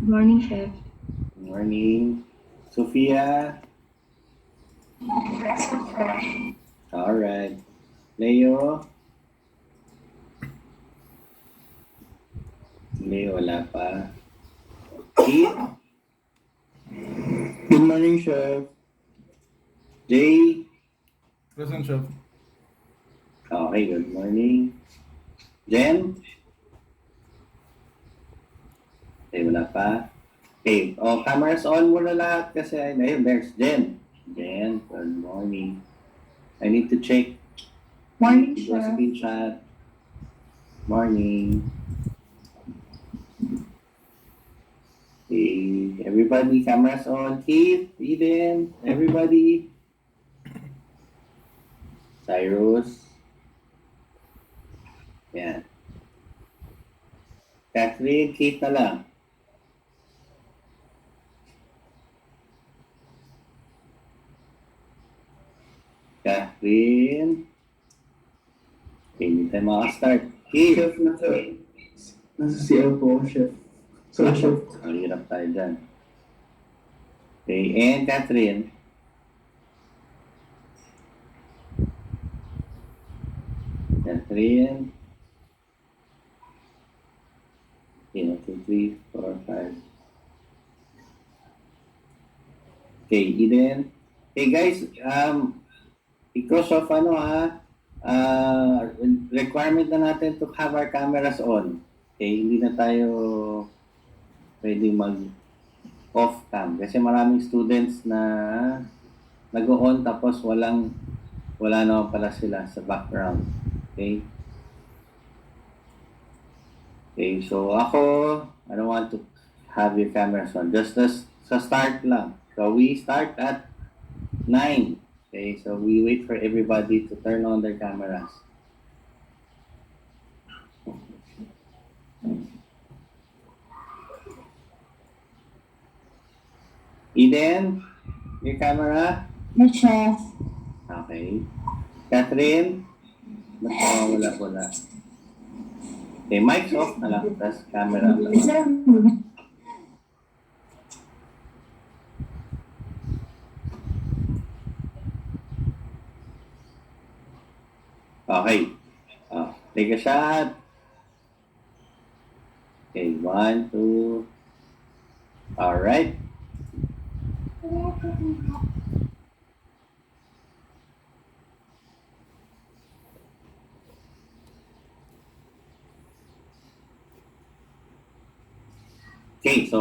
Morning, Chef. Morning. Sophia. All right. Leo. Leo, wala pa. Keith. Good morning, Chef. Jay. Present, Chef. Okay, good morning. Jen. Okay, wala pa. Okay, cameras on muna lahat kasi ayun, there's Jen. Jen, good morning. I need to check. Morning, Do a Chef. screenshot. Morning. Okay, everybody, cameras on. Keith, Eden, everybody. Cyrus. Yan. Catherine, Keith na lang. Catherine. Okay, hindi tayo makastart. Keith. Chef, nasa CL po, Chef. So, Chef. Ang hirap tayo dyan. Okay, and Catherine. Catherine. Okay, 1, 2, 3, 4, 5. Okay, Eden. Hey guys, because of requirement na natin to have our cameras on. Okay, hindi na tayo pwede mag-off cam kasi maraming students na nag-on tapos wala naman pala sila sa background. Okay? Okay, so ako, I don't want to have your cameras on. Just sa start lang. So we start at 9. Okay, so we wait for everybody to turn on their cameras. Eden, your camera? Yes, Chef. Okay. Catherine? Wala. Okay, mic's off na lang. Tapos camera lang. Okay. Take a shot. Okay, 1, 2. All right. Okay, so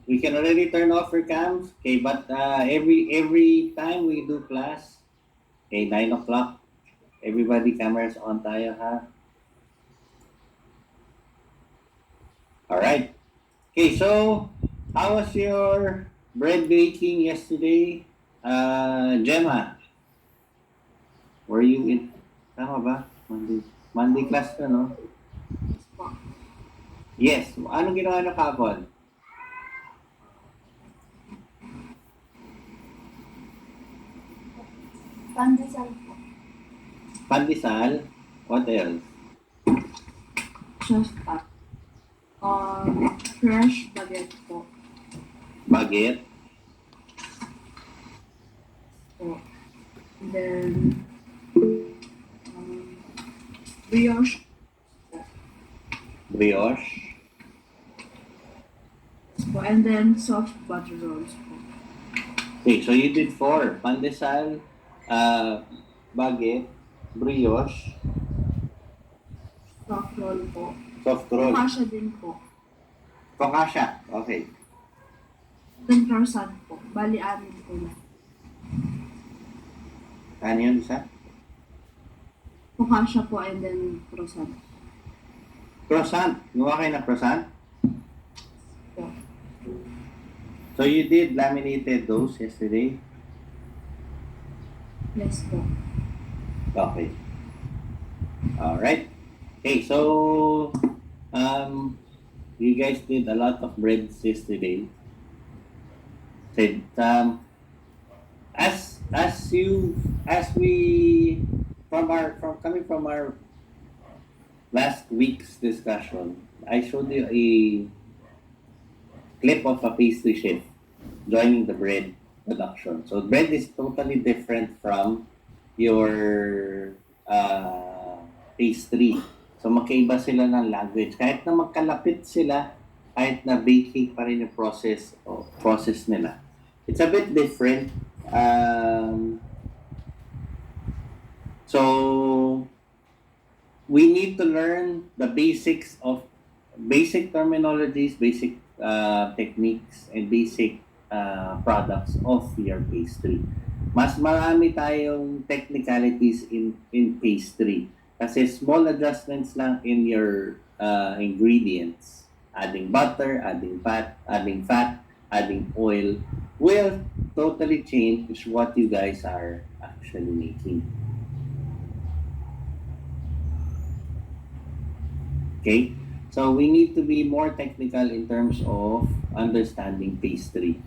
we can already turn off your cams. Okay, but every time we do class, okay, 9 o'clock, everybody cameras on tayo, ha? All right. Okay, so how was your bread baking yesterday? Gemma, were you in? Tama ba? Monday class ka, no? Yes. Anong ginawa na kapon? Pandesal po. Pandesal? What else? Chef pat. Fresh baguette po. Baguette? Po. And then, brioche. Brioche? Po. And then, soft butter rolls po. Okay, so you did 4. Pandesal, baguette, brioche, Soft roll po. soft roll. Focaccia din po. Focaccia. Okay. Then croissant po. Bali, amin po na. Ano yun isa? Focaccia po and then croissant. Croissant. Gawa kayo ng croissant? Po. So you did laminated those yesterday? Yes po. Okay. Alright. Okay, so you guys did a lot of breads yesterday. Said coming from our last week's discussion, I showed you clip of a pastry chef joining the bread production. So bread is totally different from your pastry. So magkaiba sila ng language. Kahit na magkalapit sila, kahit na baking pa rin yung process nila. It's a bit different. So we need to learn the basic terminologies, basic techniques, and basic products of your pastry. Mas marami tayong technicalities in pastry. Kasi small adjustments lang in your ingredients. Adding butter, adding fat, adding oil will totally change what you guys are actually making. Okay? So we need to be more technical in terms of understanding pastry.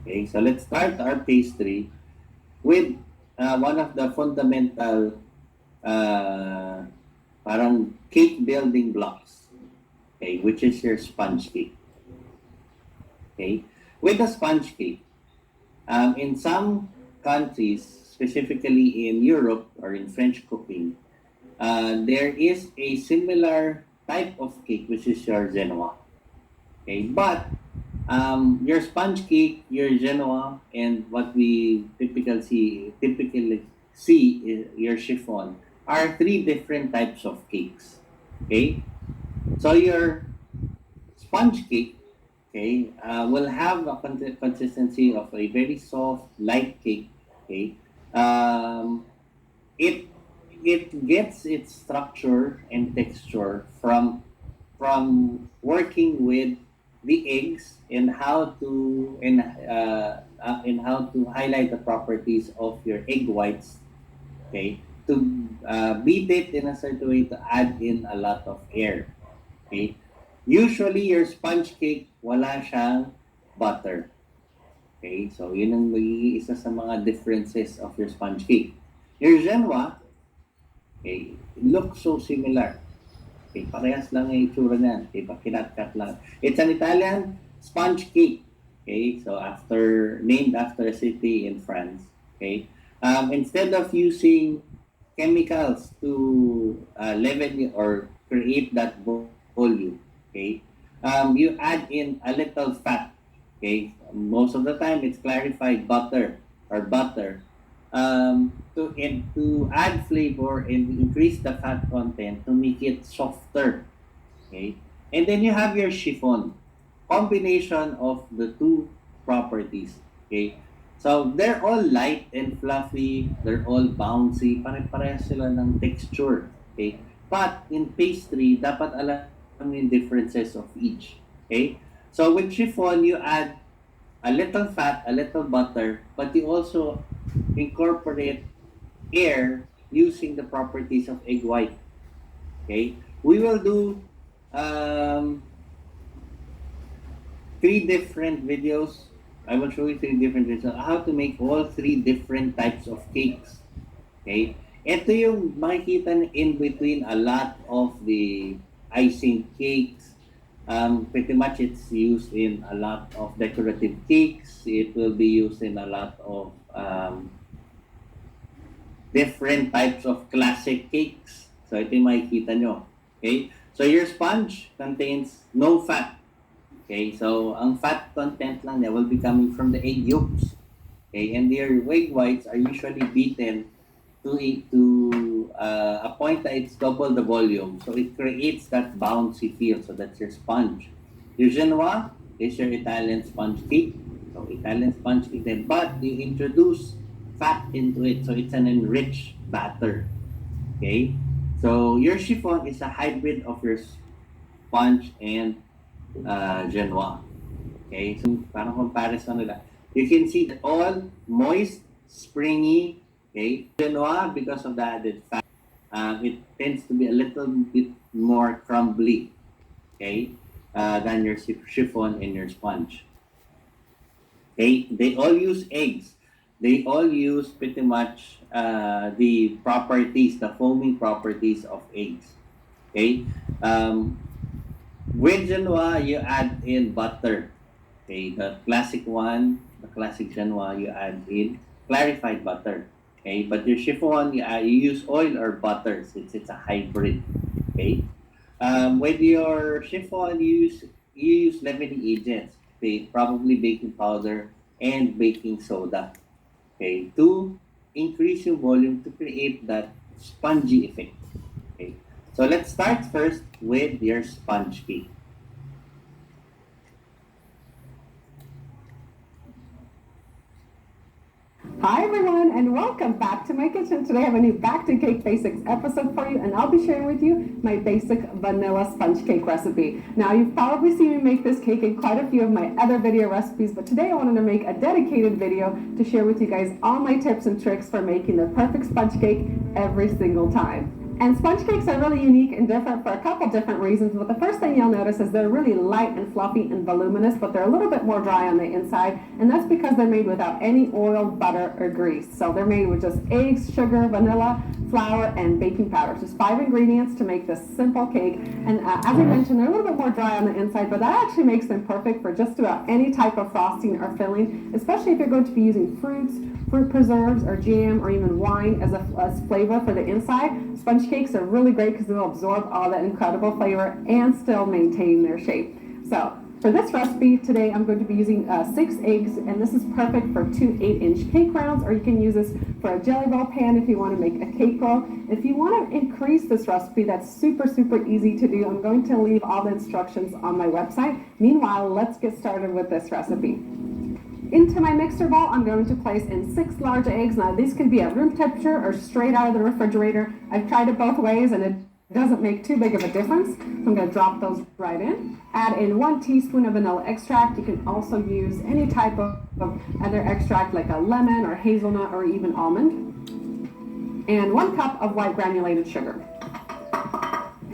Okay, so let's start our pastry with one of the fundamental parang cake building blocks, okay, which is your sponge cake. Okay, with the sponge cake, in some countries, specifically in Europe or in French cooking, there is a similar type of cake, which is your Genoa. Okay, but your sponge cake, your Genoa, and what we typically see is your chiffon are three different types of cakes. Okay, so your sponge cake, okay, will have a consistency of a very soft, light cake. Okay, it gets its structure and texture from working with the eggs and how to highlight the properties of your egg whites, okay, to beat it in a certain way to add in a lot of air. Okay, usually your sponge cake wala siyang butter. Okay, so yun ang magiging isa sa mga differences of your sponge cake. Your Genoa, okay, it looks so similar. Okay, parehas lang yung itsura niyan. Okay, kinat-cut lang. It's an Italian sponge cake. Okay, so named after a city in France. Okay, instead of using chemicals to leaven or create that volume, okay, you add in a little fat. Okay, most of the time it's clarified butter or butter. To add flavor and increase the fat content to make it softer. Okay, and then you have your chiffon, combination of the two properties. Okay, so they're all light and fluffy, they're all bouncy, pare-parehas sila ng texture. Okay, but in pastry dapat alam yung differences of each. Okay, so with chiffon you add a little fat, a little butter, but you also incorporate air using the properties of egg white. Okay, we will do 3 different videos. I will show you 3 different videos on how to make all 3 different types of cakes. Okay, ito yung makikita in between a lot of the icing cakes. Pretty much it's used in a lot of decorative cakes. It will be used in a lot of different types of classic cakes. So ito yung makikita nyo. Okay? So your sponge contains no fat. Okay? So ang fat content lang niya will be coming from the egg yolks. Okay? And your egg whites are usually beaten to a point that it's double the volume. So it creates that bouncy feel. So that's your sponge. Your Genoa is your Italian sponge cake. So Italian sponge cake then, but you introduce fat into it. So it's an enriched batter. Okay? So your chiffon is a hybrid of your sponge and Genoa. Okay? So parang comparison nila. You can see that all moist, springy. Okay? Genoa, because of the added fat, it tends to be a little bit more crumbly. Okay? Than your chiffon and your sponge. Okay? They all use eggs. They all use pretty much the properties, the foaming properties of eggs. Okay? With Genoa, you add in butter. Okay, the classic one, the classic Genoa, you add in clarified butter. Okay, but your chiffon, you use oil or butter since it's a hybrid. Okay, with your chiffon, you use leavening agents. Okay, probably baking powder and baking soda. Okay, to increase your volume to create that spongy effect. Okay, so let's start first with your sponge cake. Hi everyone and welcome back to my kitchen. Today I have a new Back to Cake Basics episode for you and I'll be sharing with you my basic vanilla sponge cake recipe. Now you've probably seen me make this cake in quite a few of my other video recipes, but today I wanted to make a dedicated video to share with you guys all my tips and tricks for making the perfect sponge cake every single time. And sponge cakes are really unique and different for a couple different reasons, but the first thing you'll notice is they're really light and fluffy and voluminous, but they're a little bit more dry on the inside, and that's because they're made without any oil, butter, or grease. So they're made with just eggs, sugar, vanilla, flour, and baking powder. Just 5 ingredients to make this simple cake, and as I mentioned, they're a little bit more dry on the inside, but that actually makes them perfect for just about any type of frosting or filling, especially if you're going to be using fruits, fruit preserves, or jam, or even wine as flavor for the inside. Sponge cakes are really great because they'll absorb all that incredible flavor and still maintain their shape. So for this recipe today, I'm going to be using 6 eggs, and this is perfect for 2 8-inch cake rounds, or you can use this for a jelly roll pan if you want to make a cake roll. If you want to increase this recipe, that's super easy to do. I'm going to leave all the instructions on my website. Meanwhile, let's get started with this recipe. Into my mixer bowl, I'm going to place in 6 large eggs. Now, these can be at room temperature or straight out of the refrigerator. I've tried it both ways, and it doesn't make too big of a difference. So I'm going to drop those right in. Add in 1 teaspoon of vanilla extract. You can also use any type of other extract like a lemon or hazelnut or even almond. And 1 cup of white granulated sugar.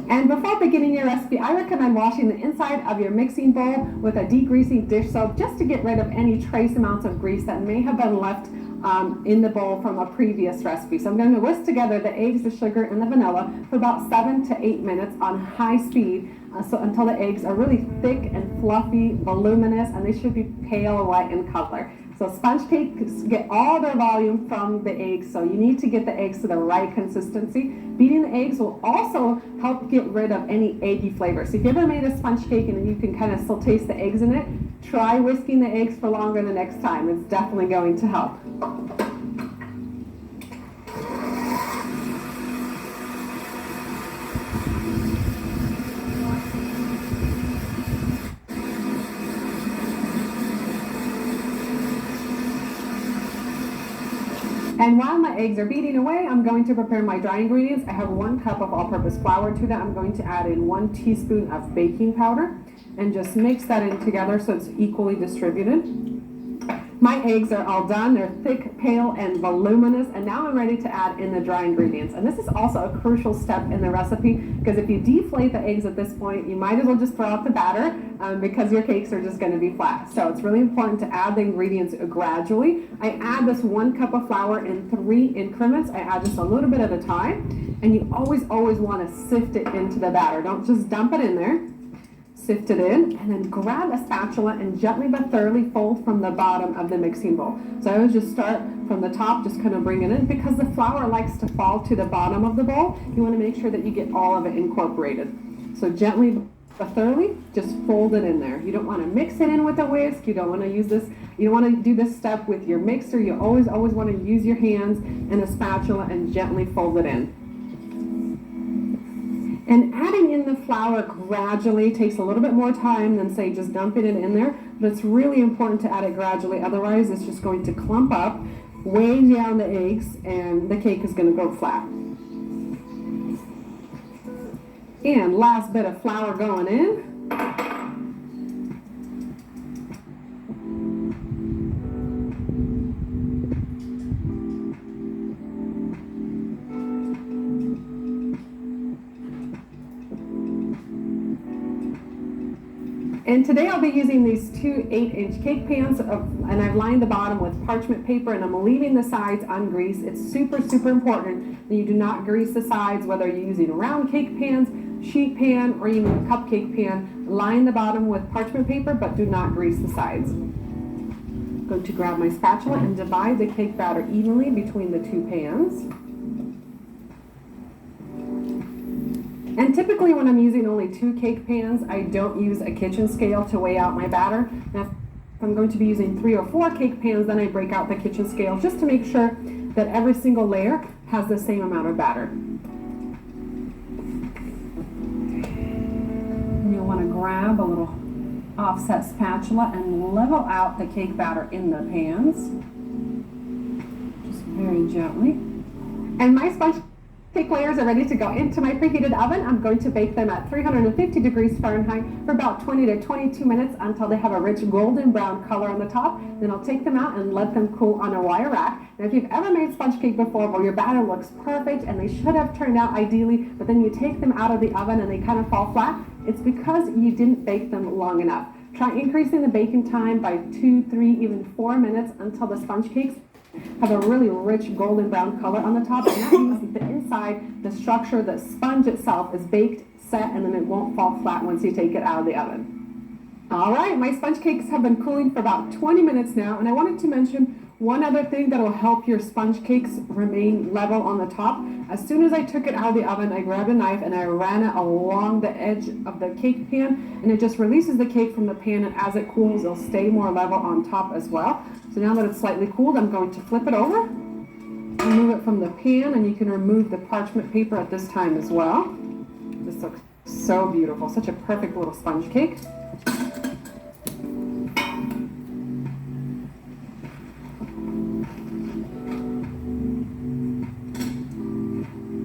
And before beginning your recipe, I recommend washing the inside of your mixing bowl with a degreasing dish soap just to get rid of any trace amounts of grease that may have been left in the bowl from a previous recipe. So I'm going to whisk together the eggs, the sugar, and the vanilla for about 7 to 8 minutes on high speed until the eggs are really thick and fluffy, voluminous, and they should be pale white in color. So sponge cakes get all their volume from the eggs, so you need to get the eggs to the right consistency. Beating the eggs will also help get rid of any eggy flavor. So if you ever made a sponge cake and you can kind of still taste the eggs in it, try whisking the eggs for longer the next time. It's definitely going to help. And while my eggs are beating away, I'm going to prepare my dry ingredients. I have 1 cup of all-purpose flour. To that, I'm going to add in 1 teaspoon of baking powder and just mix that in together so it's equally distributed. My eggs are all done. They're thick, pale, and voluminous, and now I'm ready to add in the dry ingredients. And this is also a crucial step in the recipe because if you deflate the eggs at this point, you might as well just throw out the batter because your cakes are just going to be flat. So it's really important to add the ingredients gradually. I add this 1 cup of flour in 3 increments. I add just a little bit at a time, and you always want to sift it into the batter. Don't just dump it in there. Sift it in, and then grab a spatula and gently but thoroughly fold from the bottom of the mixing bowl. So I always just start from the top, just kind of bring it in. Because the flour likes to fall to the bottom of the bowl, you want to make sure that you get all of it incorporated. So gently but thoroughly, just fold it in there. You don't want to mix it in with a whisk. You don't want to use this. You don't want to do this step with your mixer. You always want to use your hands and a spatula and gently fold it in. And adding in the flour gradually takes a little bit more time than, say, just dumping it in there. But it's really important to add it gradually. Otherwise, it's just going to clump up, weigh down the eggs, and the cake is going to go flat. And last bit of flour going in. And today I'll be using these 2 8-inch cake pans, and I've lined the bottom with parchment paper, and I'm leaving the sides ungreased. It's super important that you do not grease the sides, whether you're using round cake pans, sheet pan or even a cupcake pan, line the bottom with parchment paper, but do not grease the sides. I'm going to grab my spatula and divide the cake batter evenly between the two pans. And typically when I'm using only 2 cake pans, I don't use a kitchen scale to weigh out my batter. Now, if I'm going to be using 3 or 4 cake pans, then I break out the kitchen scale just to make sure that every single layer has the same amount of batter. And you'll want to grab a little offset spatula and level out the cake batter in the pans, just very gently. And my sponge cake layers are ready to go into my preheated oven. I'm going to bake them at 350 degrees Fahrenheit for about 20 to 22 minutes until they have a rich golden brown color on the top. Then I'll take them out and let them cool on a wire rack. Now, if you've ever made sponge cake before where your batter looks perfect and they should have turned out ideally, but then you take them out of the oven and they kind of fall flat, it's because you didn't bake them long enough. Try increasing the baking time by 2, 3, even 4 minutes until the sponge cakes have a really rich golden brown color on the top, and that means that the inside, the structure, the sponge itself is baked, set, and then it won't fall flat once you take it out of the oven. All right, my sponge cakes have been cooling for about 20 minutes now, and I wanted to mention one other thing that will help your sponge cakes remain level on the top. As soon as I took it out of the oven, I grabbed a knife and I ran it along the edge of the cake pan, and it just releases the cake from the pan, and as it cools, it'll stay more level on top as well. So now that it's slightly cooled, I'm going to flip it over, remove it from the pan, and you can remove the parchment paper at this time as well. This looks so beautiful, such a perfect little sponge cake.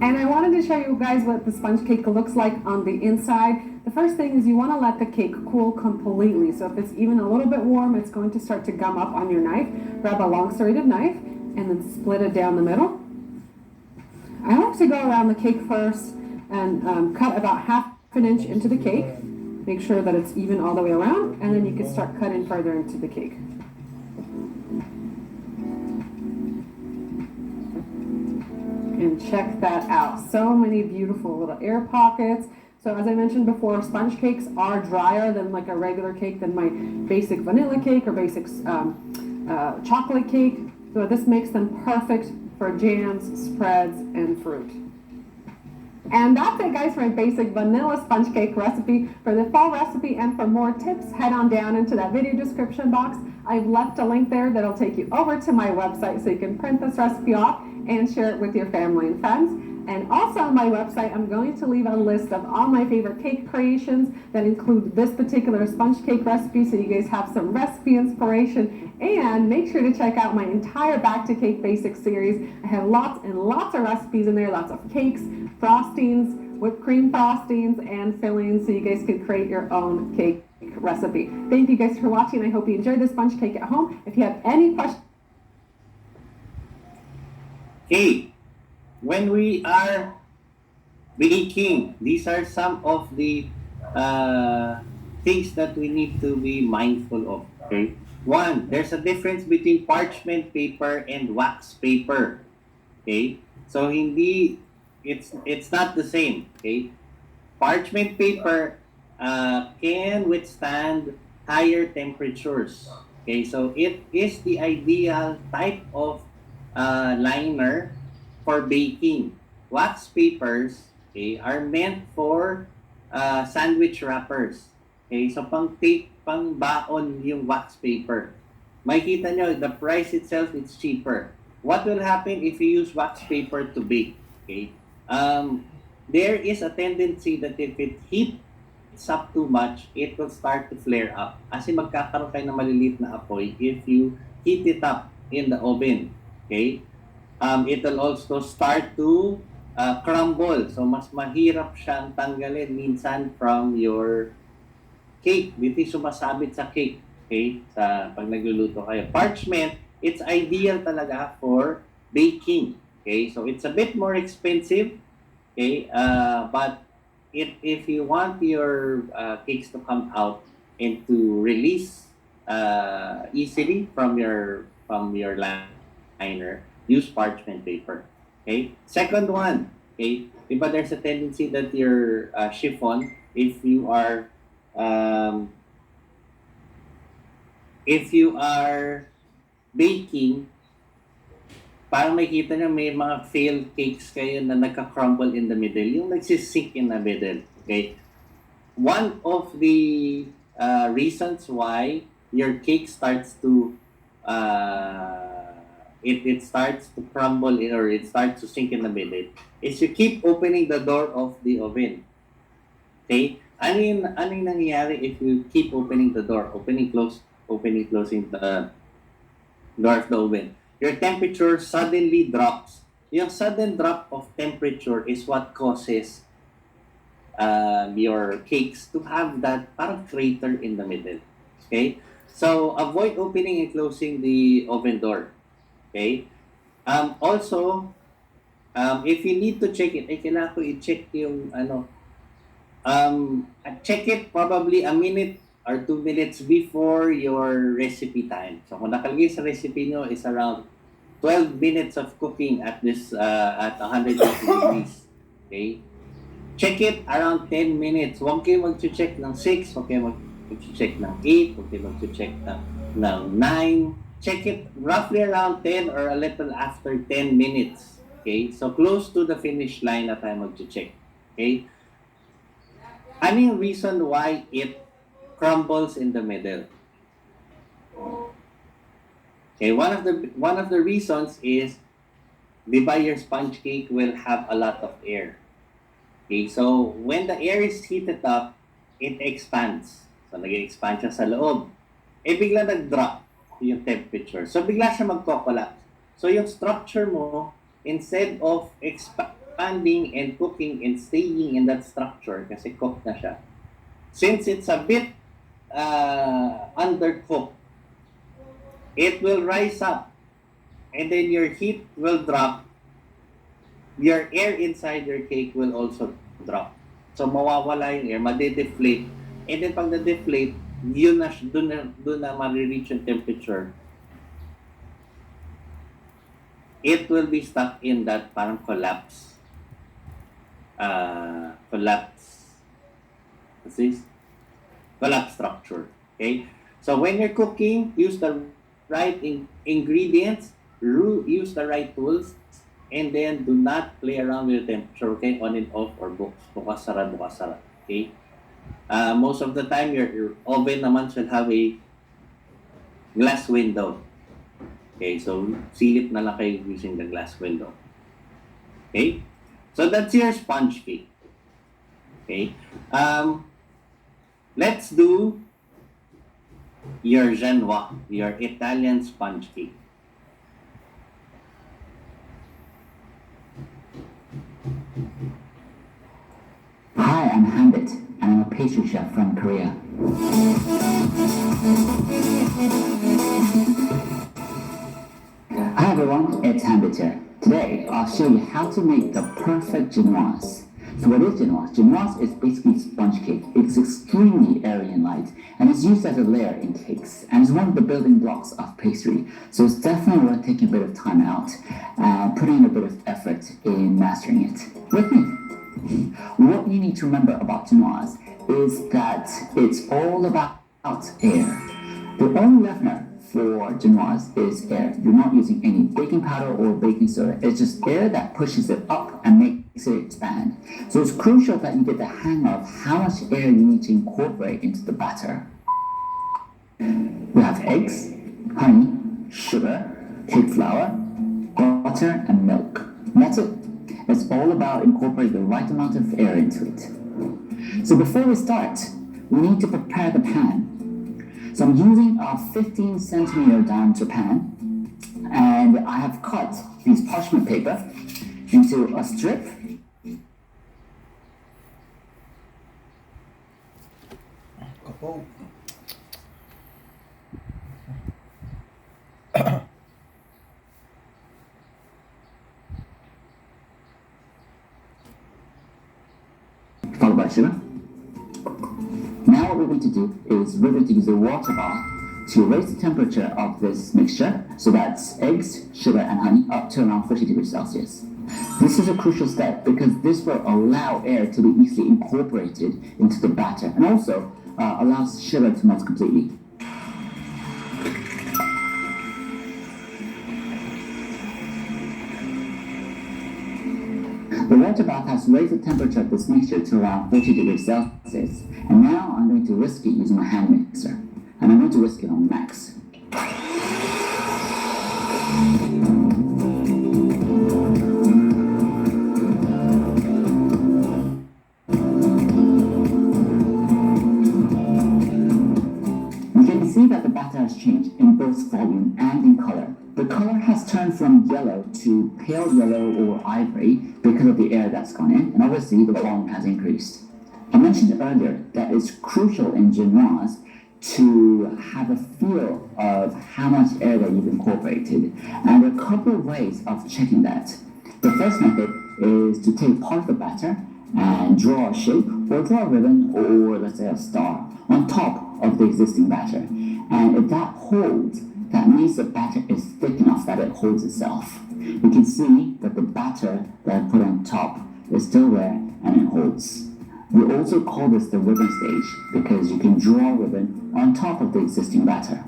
And I wanted to show you guys what the sponge cake looks like on the inside. The first thing is you want to let the cake cool completely. So if it's even a little bit warm, it's going to start to gum up on your knife. Grab a long serrated knife and then split it down the middle. I like to go around the cake first and cut about ½ an inch into the cake. Make sure that it's even all the way around, and then you can start cutting further into the cake. And check that out. So many beautiful little air pockets. So as I mentioned before, sponge cakes are drier than like a regular cake, than my basic vanilla cake or basic chocolate cake. So this makes them perfect for jams, spreads, and fruit. And that's it, guys, for my basic vanilla sponge cake recipe. For the full recipe and for more tips, head on down into that video description box. I've left a link there that'll take you over to my website so you can print this recipe off and share it with your family and friends. And also on my website, I'm going to leave a list of all my favorite cake creations that include this particular sponge cake recipe, so you guys have some recipe inspiration. And make sure to check out my entire Back to Cake Basics series. I have lots and lots of recipes in there, lots of cakes, frostings, whipped cream frostings, and fillings, so you guys can create your own cake recipe. Thank you guys for watching. I hope you enjoyed this sponge cake at home. If you have any questions, Okay, when we are baking, these are some of the things that we need to be mindful of. Okay, one, there's a difference between parchment paper and wax paper. Okay, so it's not the same. Okay, parchment paper can withstand higher temperatures. Okay, so it is the ideal type of liner for baking. Wax papers, okay, are meant for sandwich wrappers. Okay, so pang tape, pang baon yung wax paper. Makikita nyo, the price itself is cheaper. What will happen if you use wax paper to bake? Okay, there is a tendency that if it heats up too much, it will start to flare up. Kasi magkakaroon kayo ng maliliit na apoy if you heat it up in the oven. Okay, it will also start to crumble. So mas mahirap siyang tanggalin minsan from your cake. Dito sumasabit sa cake. Okay, sa pag nagluluto kayo. Parchment, it's ideal talaga for baking. Okay, so it's a bit more expensive. Okay, but if you want your cakes to come out and to release easily from your liner, use parchment paper. Okay. Second one, Okay? But there's a tendency that your chiffon, if you are baking, parang makikita nyo may mga failed cakes kayo na nagka-crumble in the middle, yung nagsisink in the middle. Okay? One of the reasons why your cake starts to it starts to crumble or it starts to sink in the middle is you keep opening the door of the oven. Okay? Ano yung nangyayari if you keep opening the door, opening, closing the door of the oven? Your temperature suddenly drops. Yung sudden drop of temperature is what causes your cakes to have that parang crater in the middle. Okay? So, avoid opening and closing the oven door. Okay? Also, if you need to check it, kailangan ko i-check yung check it probably a minute or 2 minutes before your recipe time. So, kung nakalagay sa recipe nyo is around 12 minutes of cooking at this at 180 degrees. Okay? Check it around 10 minutes. Huwag kayo mag-check ng 6, huwag kayo mag-check ng 8, huwag kayo mag-check ng 9. Check it roughly around 10 or a little after 10 minutes. Okay? So, close to the finish line na tayo mag-check. Okay? Ano yung reason why it crumbles in the middle? Okay, one of the reasons is, di ba, your sponge cake will have a lot of air. Okay, so when the air is heated up, it expands. So nag-expand siya sa loob. Bigla nag-drop yung temperature. So bigla siya magko-collapse. So yung structure mo, instead of expanding and cooking and staying in that structure, kasi cooked na siya, since it's a bit undercooked, it will rise up and then your heat will drop. Your air inside your cake will also drop. So mawawala yung air, made-deflate. And then pag na-deflate, doon na ma-reach yung temperature. It will be stuck in that parang collapse. What's this? Collapse structure. Okay? So when you're cooking, use the right ingredients, use the right tools, and then do not play around with the temperature, okay? On and off or bukas sara. Okay? Most of the time, your oven naman should have a glass window. Okay, so silip na lang kayo using the glass window. Okay? So that's your sponge cake. Okay? Let's do your Genoa, your Italian sponge cake. Hi, I'm Hamlet, and I'm a pastry chef from Korea. Hi everyone, it's Hamlet here. Today, I'll show you how to make the perfect genoise. So what is genoise? Genoise is basically sponge cake. It's extremely airy and light, and it's used as a layer in cakes, and it's one of the building blocks of pastry. So it's definitely worth taking a bit of time out and putting in a bit of effort in mastering it. With me. What you need to remember about genoise is that it's all about air. The only leavener for genoise is air. You're not using any baking powder or baking soda. It's just air that pushes it up and makes it expand. So it's crucial that you get the hang of how much air you need to incorporate into the batter. We have eggs, honey, sugar, cake flour, butter, and milk. And that's it. It's all about incorporating the right amount of air into it. So before we start, we need to prepare the pan. So I'm using a 15 centimeter diameter pan, and I have cut these parchment paper into a strip. Followed by sugar. Now what we're going to do is we're going to use a water bar to raise the temperature of this mixture, so that's eggs, sugar and honey, up to around 30 degrees Celsius. This is a crucial step because this will allow air to be easily incorporated into the batter and also allows sugar to melt completely. The water bath has raised the temperature of this mixture to around 40 degrees Celsius, and now I'm going to whisk it using my hand mixer, and I'm going to whisk it on max. You can see that the batter has changed in both volume and in color. The color has turned from yellow to pale yellow or ivory because of the air that's gone in, and obviously the volume has increased. I mentioned earlier that it's crucial in genoise to have a feel of how much air that you've incorporated, and there are a couple of ways of checking that. The first method is to take part of the batter and draw a shape or draw a ribbon or let's say a star on top of the existing batter, and if that holds, that means the batter is thick enough that it holds itself. You can see that the batter that I put on top is still there and it holds. We also call this the ribbon stage because you can draw a ribbon on top of the existing batter.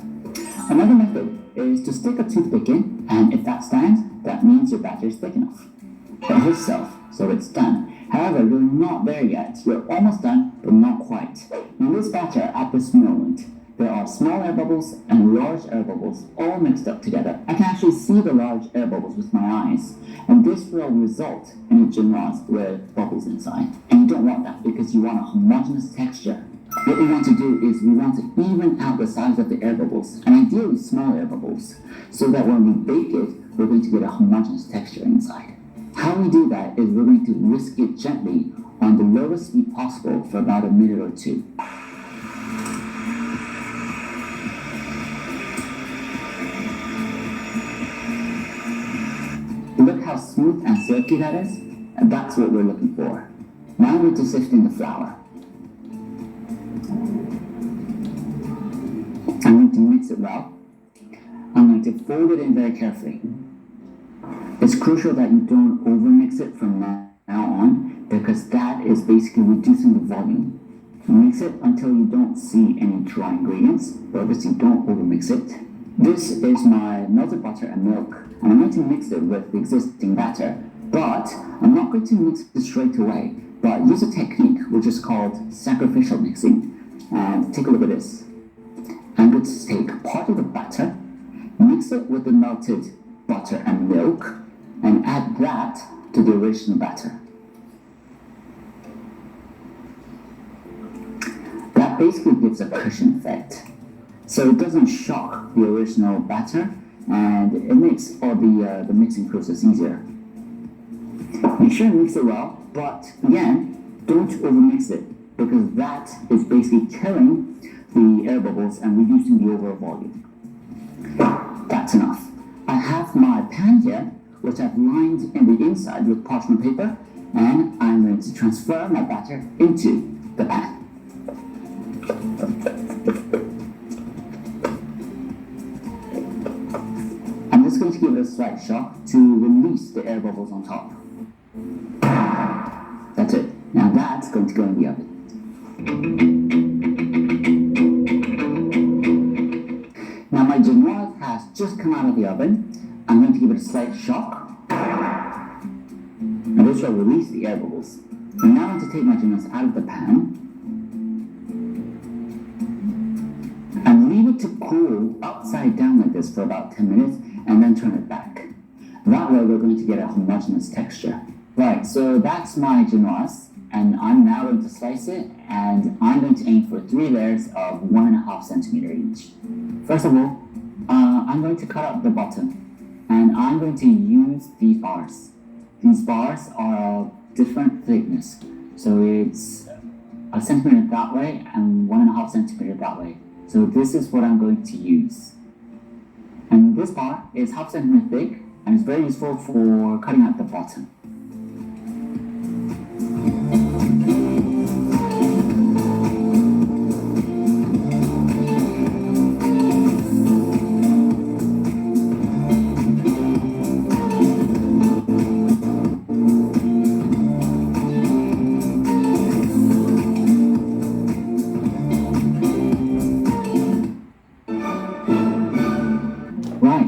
Another method is to stick a toothpick in, and if that stands, that means your batter is thick enough. It holds itself, so it's done. However, you're not there yet. You're almost done, but not quite. In this batter, at this moment, there are small air bubbles and large air bubbles all mixed up together. I can actually see the large air bubbles with my eyes, and this will result in a genoise with bubbles inside. And you don't want that because you want a homogeneous texture. What we want to do is we want to even out the size of the air bubbles, and ideally small air bubbles, so that when we bake it, we're going to get a homogeneous texture inside. How we do that is we're going to whisk it gently on the lowest speed possible for about a minute or two. Look how smooth and silky that is, and that's what we're looking for. Now we're to sift in the flour. I'm going to mix it well. I'm going to fold it in very carefully. It's crucial that you don't overmix it from now on because that is basically reducing the volume. Mix it until you don't see any dry ingredients, but obviously don't overmix it. This is my melted butter and milk, and I'm going to mix it with the existing batter, but I'm not going to mix it straight away, but use a technique which is called sacrificial mixing. And take a look at this. I'm going to take part of the batter, mix it with the melted butter and milk, and add that to the original batter. That basically gives a cushion effect. So it doesn't shock the original batter, and it makes all the mixing process easier. Make sure you mix it well, but again, don't overmix it because that is basically killing the air bubbles and reducing the overall volume. That's enough. I have my pan here, which I've lined in the inside with parchment paper, and I'm going to transfer my batter into the pan. I'm just going to give it a slight shock to release the air bubbles on top. That's it. Now that's going to go in the oven. Now my genoise has just come out of the oven. I'm going to give it a slight shock. And this will release the air bubbles. And now I'm going to take my genoise out of the pan and leave it to cool upside down like this for about 10 minutes and then turn it back. That way we're going to get a homogeneous texture. Right, so that's my genoise, and I'm now going to slice it, and I'm going to aim for 3 layers of 1.5 centimeter each. First of all, I'm going to cut out the bottom, and I'm going to use these bars. These bars are of different thickness, so it's a centimeter that way and 1.5 centimeter that way. So this is what I'm going to use. And this bar is 0.5 centimeter thick, and it's very useful for cutting out the bottom.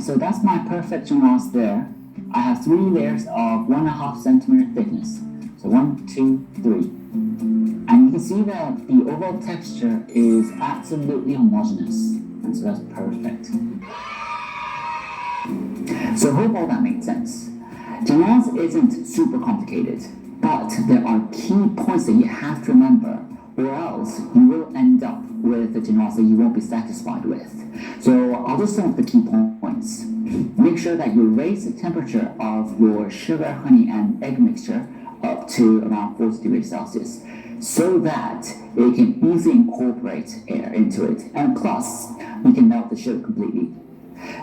so that's my perfect genoise there. I have 3 layers of 1.5 centimeter thickness. So 1, 2, 3. And you can see that the overall texture is absolutely homogeneous. And so that's perfect. So I hope all that made sense. Genoise isn't super complicated, but there are key points that you have to remember, or else you will end up with a genoise that you won't be satisfied with. So I'll just sum up the key points. Make sure that you raise the temperature of your sugar, honey, and egg mixture up to around 40 degrees Celsius so that it can easily incorporate air into it. And plus, you can melt the sugar completely.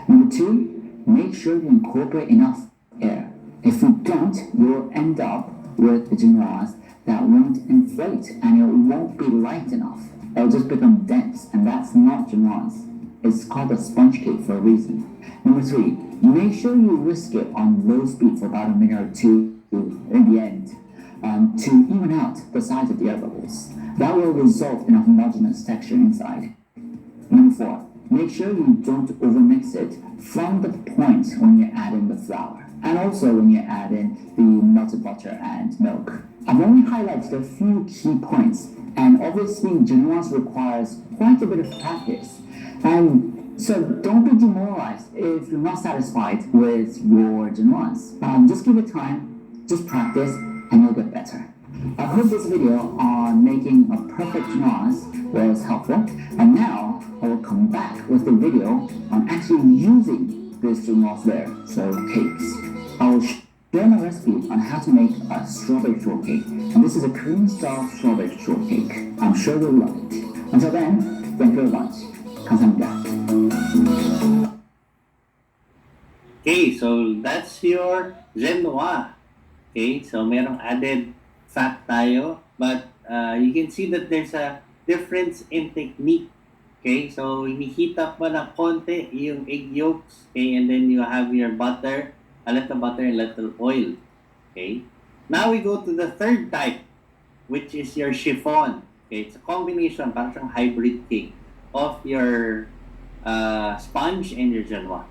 Number 2, make sure you incorporate enough air. If you don't, you'll end up with a genoise that won't inflate and it won't be light enough. It'll just become dense, and that's not genoise. It's called a sponge cake for a reason. Number 3, you make sure you whisk it on low speed for about a minute or 2 in the end to even out the size of the air bubbles. That will result in a homogeneous texture inside. Number 4, make sure you don't overmix it from the point when you add in the flour, and also when you add in the melted butter and milk. I've only highlighted a few key points, and obviously genoise requires quite a bit of practice. And so don't be demoralized if you're not satisfied with your genoise. Just give it time, just practice, and you'll get better. I hope this video on making a perfect genoise was helpful, and now I will come back with a video on actually using this genoise layer, so cakes. I will share my recipe on how to make a strawberry shortcake, and this is a cream-style strawberry shortcake. I'm sure you'll love it. Until then, thank you very much. 감사합니다. Okay, so that's your genoise. Okay, so merong added fat tayo, but you can see that there's a difference in technique. Okay, so heat up mo ng konti yung egg yolks, okay, and then you have your butter, a little butter and little oil. Okay, now we go to the third type, which is your chiffon. Okay, it's a combination, parang siyang hybrid cake of your sponge and your genoise.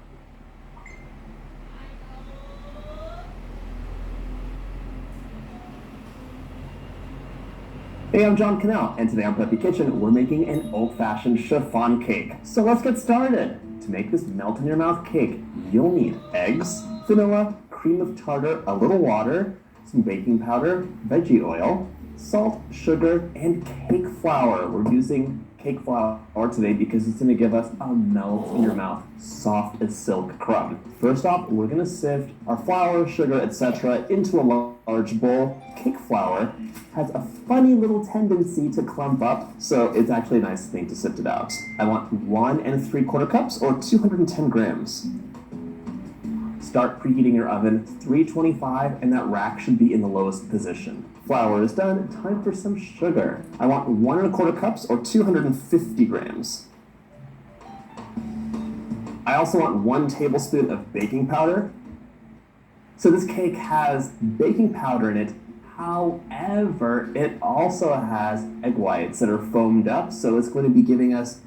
Hey, I'm John Cannell, and today on Peppy Kitchen, we're making an old-fashioned chiffon cake. So let's get started. To make this melt-in-your-mouth cake, you'll need eggs, vanilla, cream of tartar, a little water, some baking powder, veggie oil, salt, sugar, and cake flour. We're using cake flour today because it's going to give us a melt-in-your-mouth, soft as silk crumb. First off, we're going to sift our flour, sugar, etc. into a large bowl. Cake flour has a funny little tendency to clump up, so it's actually a nice thing to sift it out. I want 1 3/4 cups or 210 grams. Start preheating your oven, 325, and that rack should be in the lowest position. Flour is done, time for some sugar. I want 1 1/4 cups or 250 grams. I also want 1 tablespoon of baking powder. So this cake has baking powder in it. However, it also has egg whites that are foamed up, so it's going to be giving us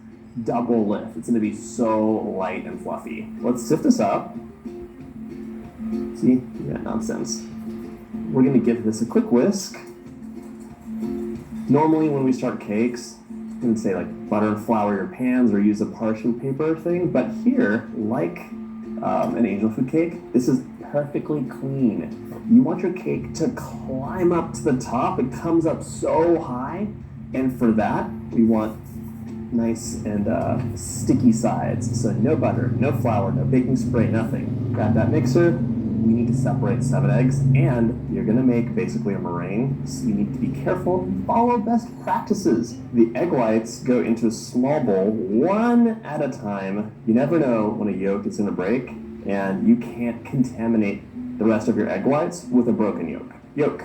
double lift. It's going to be so light and fluffy. Let's sift this up. See? Yeah, nonsense. We're going to give this a quick whisk. Normally when we start cakes, I'm going to say like butter and flour your pans or use a parchment paper thing, but here, like an angel food cake, this is perfectly clean. You want your cake to climb up to the top. It comes up so high, and for that, we want nice and sticky sides. So no butter, no flour, no baking spray, nothing. Grab that mixer. We need to separate 7 eggs, and you're gonna make basically a meringue, so you need to be careful, follow best practices. The egg whites go into a small bowl, 1 at a time. You never know when a yolk is gonna break, and you can't contaminate the rest of your egg whites with a broken yolk.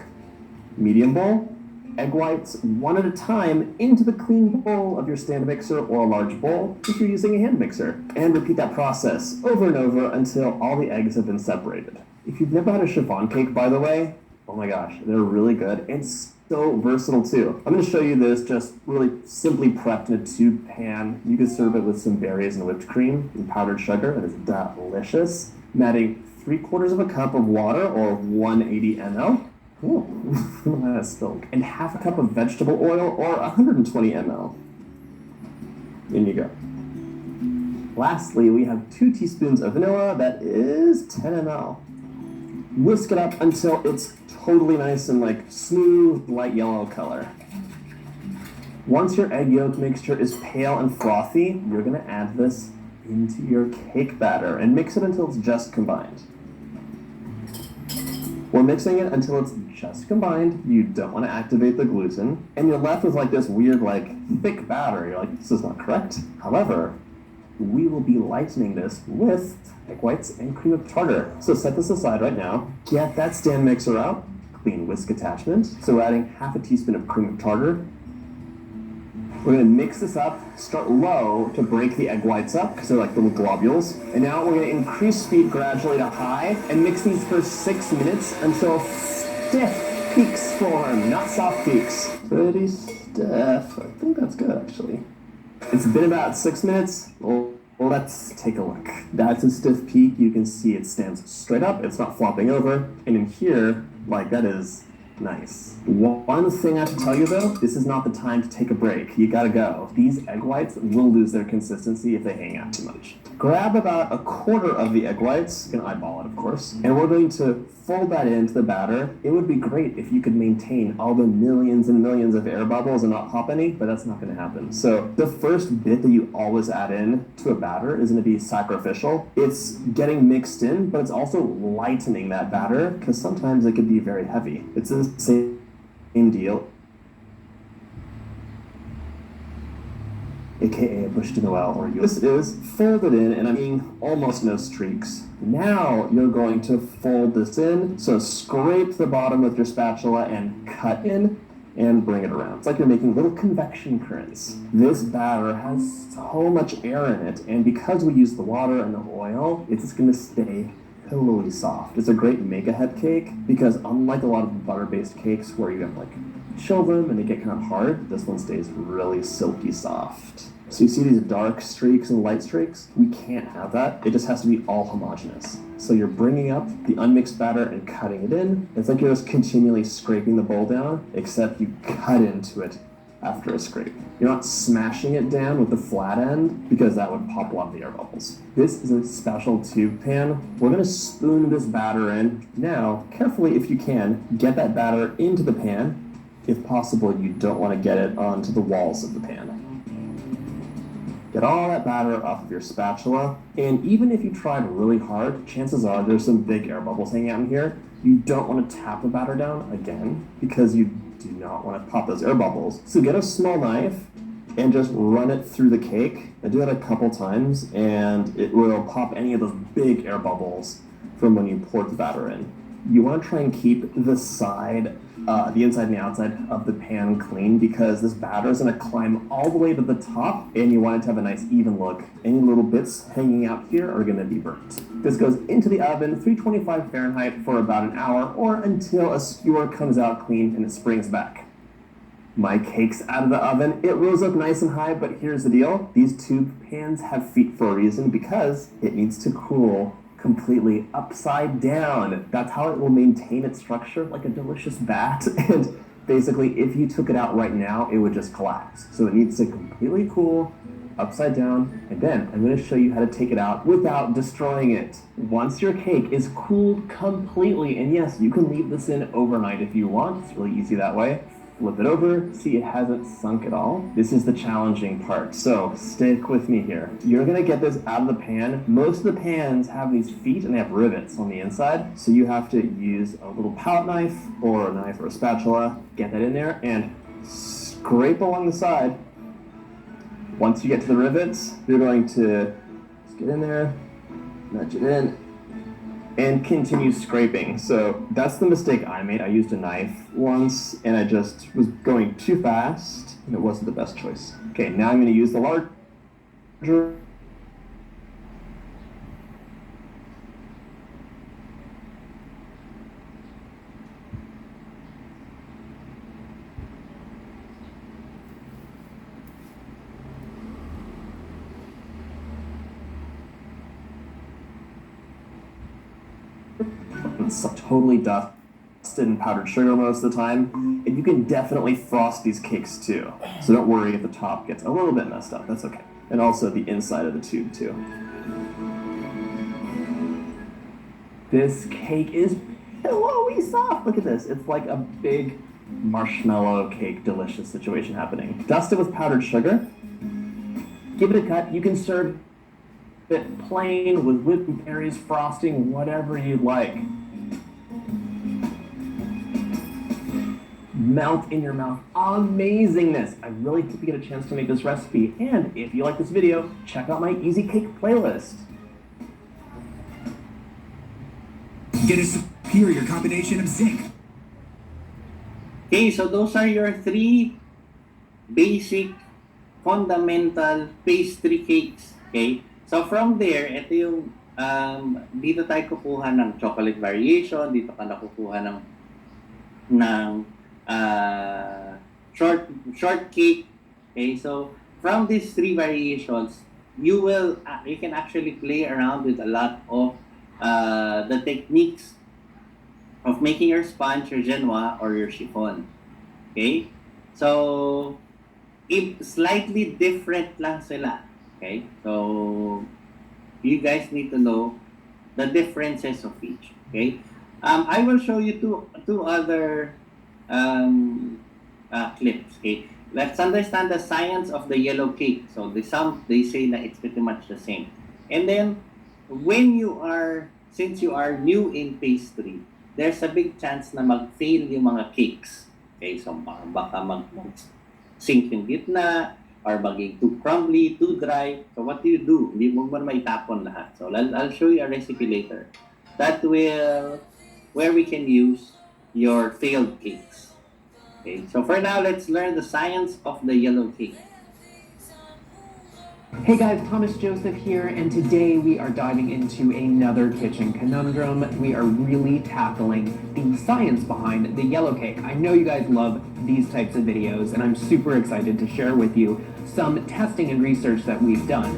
Medium bowl, egg whites 1 at a time into the clean bowl of your stand mixer or a large bowl if you're using a hand mixer. And repeat that process over and over until all the eggs have been separated. If you've never had a chiffon cake, by the way, oh my gosh, they're really good. And so versatile too. I'm going to show you this just really simply prepped in a tube pan. You can serve it with some berries and whipped cream and powdered sugar, and it's delicious. I'm adding 3/4 of a cup of water, or 180 ml. Ooh, that's spilled. And half a cup of vegetable oil, or 120 ml. In you go. Lastly, we have 2 teaspoons of vanilla, that is 10 ml. Whisk it up until it's totally nice and like smooth, light yellow color. Once your egg yolk mixture is pale and frothy, you're gonna add this into your cake batter and mix it until it's just combined. We're mixing it until it's just combined. You don't want to activate the gluten, and you're left with like this weird, like thick batter. You're like, this is not correct. However, we will be lightening this with egg whites and cream of tartar. So set this aside right now. Get that stand mixer out. Clean whisk attachment. So we're adding half a teaspoon of cream of tartar. We're gonna mix this up, start low to break the egg whites up because they're like little globules. And now we're gonna increase speed gradually to high and mix these for 6 minutes until stiff peaks form, not soft peaks. Pretty stiff. I think that's good actually. It's been about 6 minutes. Well, let's take a look. That's a stiff peak. You can see it stands straight up. It's not flopping over. And in here, like that is nice. One thing I have to tell you though, this is not the time to take a break. You gotta go. These egg whites will lose their consistency if they hang out too much. Grab about 1/4 of the egg whites, you can eyeball it of course, and we're going to fold that into the batter. It would be great if you could maintain all the millions and millions of air bubbles and not pop any, but that's not gonna happen. So the first bit that you always add in to a batter is gonna be sacrificial. It's getting mixed in, but it's also lightening that batter because sometimes it could be very heavy. It's the same deal, aka pushed in the well, or you. This is folded in, and I'm seeing almost no streaks. Now you're going to fold this in, so scrape the bottom with your spatula and cut in and bring it around. It's like you're making little convection currents. This batter has so much air in it, and because we use the water and the oil, it's going to stay pillowy soft. It's a great make-ahead cake because unlike a lot of butter-based cakes where you have like chill them and they get kind of hard, this one stays really silky soft. So you see these dark streaks and light streaks? We can't have that. It just has to be all homogeneous. So you're bringing up the unmixed batter and cutting it in. It's like you're just continually scraping the bowl down, except you cut into it after a scrape. You're not smashing it down with the flat end because that would pop a lot of the air bubbles. This is a special tube pan. We're gonna spoon this batter in. Now, carefully if you can, get that batter into the pan. If possible, you don't want to get it onto the walls of the pan. Get all that batter off of your spatula, and even if you tried really hard, chances are there's some big air bubbles hanging out in here. You don't want to tap the batter down again because you do not want to pop those air bubbles. So get a small knife and just run it through the cake. I do that a couple times, and it will pop any of those big air bubbles from when you pour the batter in. You want to try and keep the side, the inside and the outside of the pan clean because this batter is going to climb all the way to the top, and you want it to have a nice even look. Any little bits hanging out here are going to be burnt. This goes into the oven, 325 Fahrenheit for about an hour, or until a skewer comes out clean and it springs back. My cake's out of the oven. It rose up nice and high, but here's the deal. These tube pans have feet for a reason because it needs to cool completely upside down. That's how it will maintain its structure like a delicious bat. And basically, if you took it out right now, it would just collapse. So it needs to completely cool upside down. And then I'm going to show you how to take it out without destroying it. Once your cake is cooled completely, and yes, you can leave this in overnight if you want. It's really easy that way. Flip it over, see it hasn't sunk at all. This is the challenging part, so stick with me here. You're gonna get this out of the pan. Most of the pans have these feet and they have rivets on the inside, so you have to use a little palette knife or a knife or a spatula, get that in there and scrape along the side. Once you get to the rivets, you're going to just get in there, nudge it in, and continue scraping. So that's the mistake I made. I used a knife once and I just was going too fast and it wasn't the best choice. Okay, now I'm going to use the larger It's totally dusted and powdered sugar most of the time. And you can definitely frost these cakes too. So don't worry if the top gets a little bit messed up. That's okay. And also the inside of the tube too. This cake is pillowy soft. Look at this. It's like a big marshmallow cake, delicious situation happening. Dust it with powdered sugar. Give it a cut. You can serve it plain with whipped berries, frosting, whatever you'd like. Melt in your mouth. Amazingness. I really hope you get a chance to make this recipe. And if you like this video, check out my Easy Cake playlist. Get a superior combination of zinc. Okay, so those are your 3 basic fundamental pastry cakes. Okay? So from there, ito yung dito tayo kukuha ng chocolate variation, dito ka nakukuha ng shortcake. Okay, so from these 3 variations, you can actually play around with a lot of the techniques of making your sponge, your genoise, or your chiffon. Okay? So, slightly different lang sila. Okay? So, you guys need to know the differences of each. Okay? I will show you two other clips. Okay? Let's understand the science of the yellow cake. So, they say that it's pretty much the same. And then, since you are new in pastry, there's a big chance na mag-fail yung mga cakes. Okay, so baka mag-sink yung gitna, or maging too crumbly, too dry. So what do? Hindi mo maitapon lahat. So I'll show you a recipe later where we can use your failed cakes. Okay, so for now, let's learn the science of the yellow cake. Hey guys, Thomas Joseph here, and today we are diving into another kitchen conundrum. We are really tackling the science behind the yellow cake. I know you guys love these types of videos, and I'm super excited to share with you some testing and research that we've done.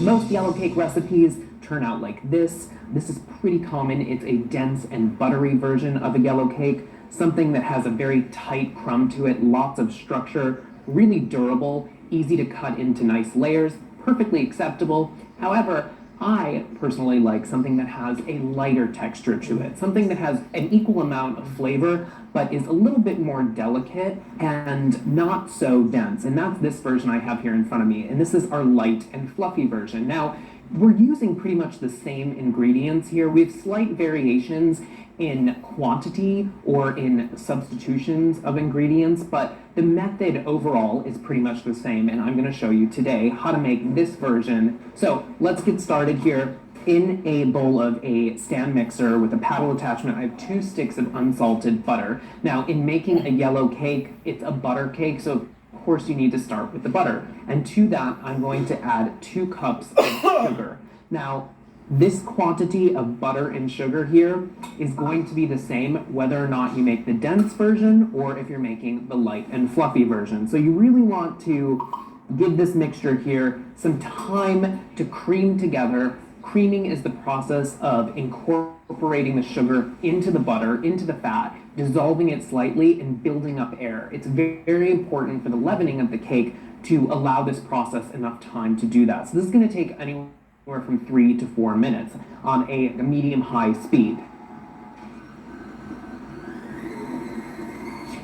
Most yellow cake recipes turn out like this. This is pretty common. It's a dense and buttery version of a yellow cake, something that has a very tight crumb to it, lots of structure, really durable, easy to cut into nice layers, perfectly acceptable. However, I personally like something that has a lighter texture to it, something that has an equal amount of flavor, but is a little bit more delicate and not so dense. And that's this version I have here in front of me. And this is our light and fluffy version. Now, we're using pretty much the same ingredients here. We have slight variations in quantity or in substitutions of ingredients, but the method overall is pretty much the same, and I'm going to show you today how to make this version. So let's get started here. In a bowl of a stand mixer with a paddle attachment, I have 2 sticks of unsalted butter. Now, in making a yellow cake, it's a butter cake, so of course you need to start with the butter. And to that, I'm going to add 2 cups of sugar. Now, this quantity of butter and sugar here is going to be the same whether or not you make the dense version or if you're making the light and fluffy version. So you really want to give this mixture here some time to cream together. Creaming is the process of incorporating the sugar into the butter, into the fat, dissolving it slightly and building up air. It's very important for the leavening of the cake to allow this process enough time to do that. So this is going to take anywhere from 3 to 4 minutes on a medium-high speed.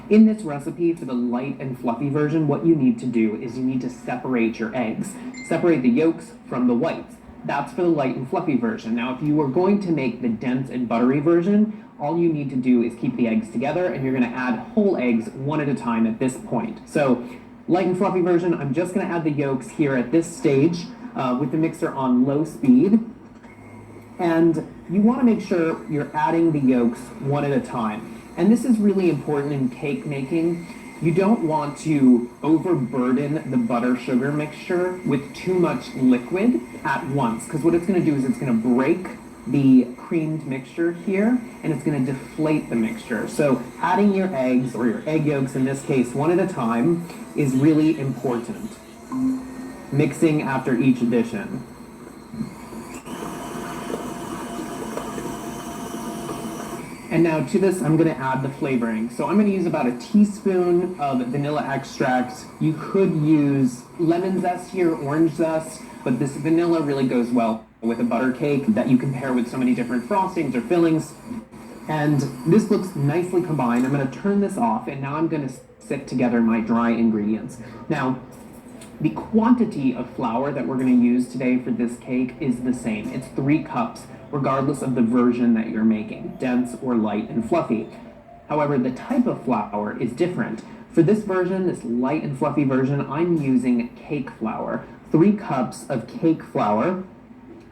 In this recipe for the light and fluffy version, what you need to do is you need to separate your eggs. Separate the yolks from the whites. That's for the light and fluffy version. Now, if you are going to make the dense and buttery version, all you need to do is keep the eggs together, and you're going to add whole eggs one at a time at this point. So, light and fluffy version, I'm just going to add the yolks here at this stage with the mixer on low speed. And you want to make sure you're adding the yolks one at a time. And this is really important in cake making. You don't want to overburden the butter-sugar mixture with too much liquid at once, because what it's going to do is it's going to break the creamed mixture here, and it's going to deflate the mixture. So adding your eggs, or your egg yolks in this case, one at a time is really important. Mixing after each addition. And now to this, I'm going to add the flavoring. So I'm going to use about a teaspoon of vanilla extract. You could use lemon zest here, orange zest, but this vanilla really goes well with a butter cake that you can pair with so many different frostings or fillings. And this looks nicely combined. I'm going to turn this off, and now I'm going to sift together my dry ingredients. Now, the quantity of flour that we're going to use today for this cake is the same. It's 3 cups, regardless of the version that you're making, dense or light and fluffy. However, the type of flour is different. For this version, this light and fluffy version, I'm using cake flour. 3 cups of cake flour.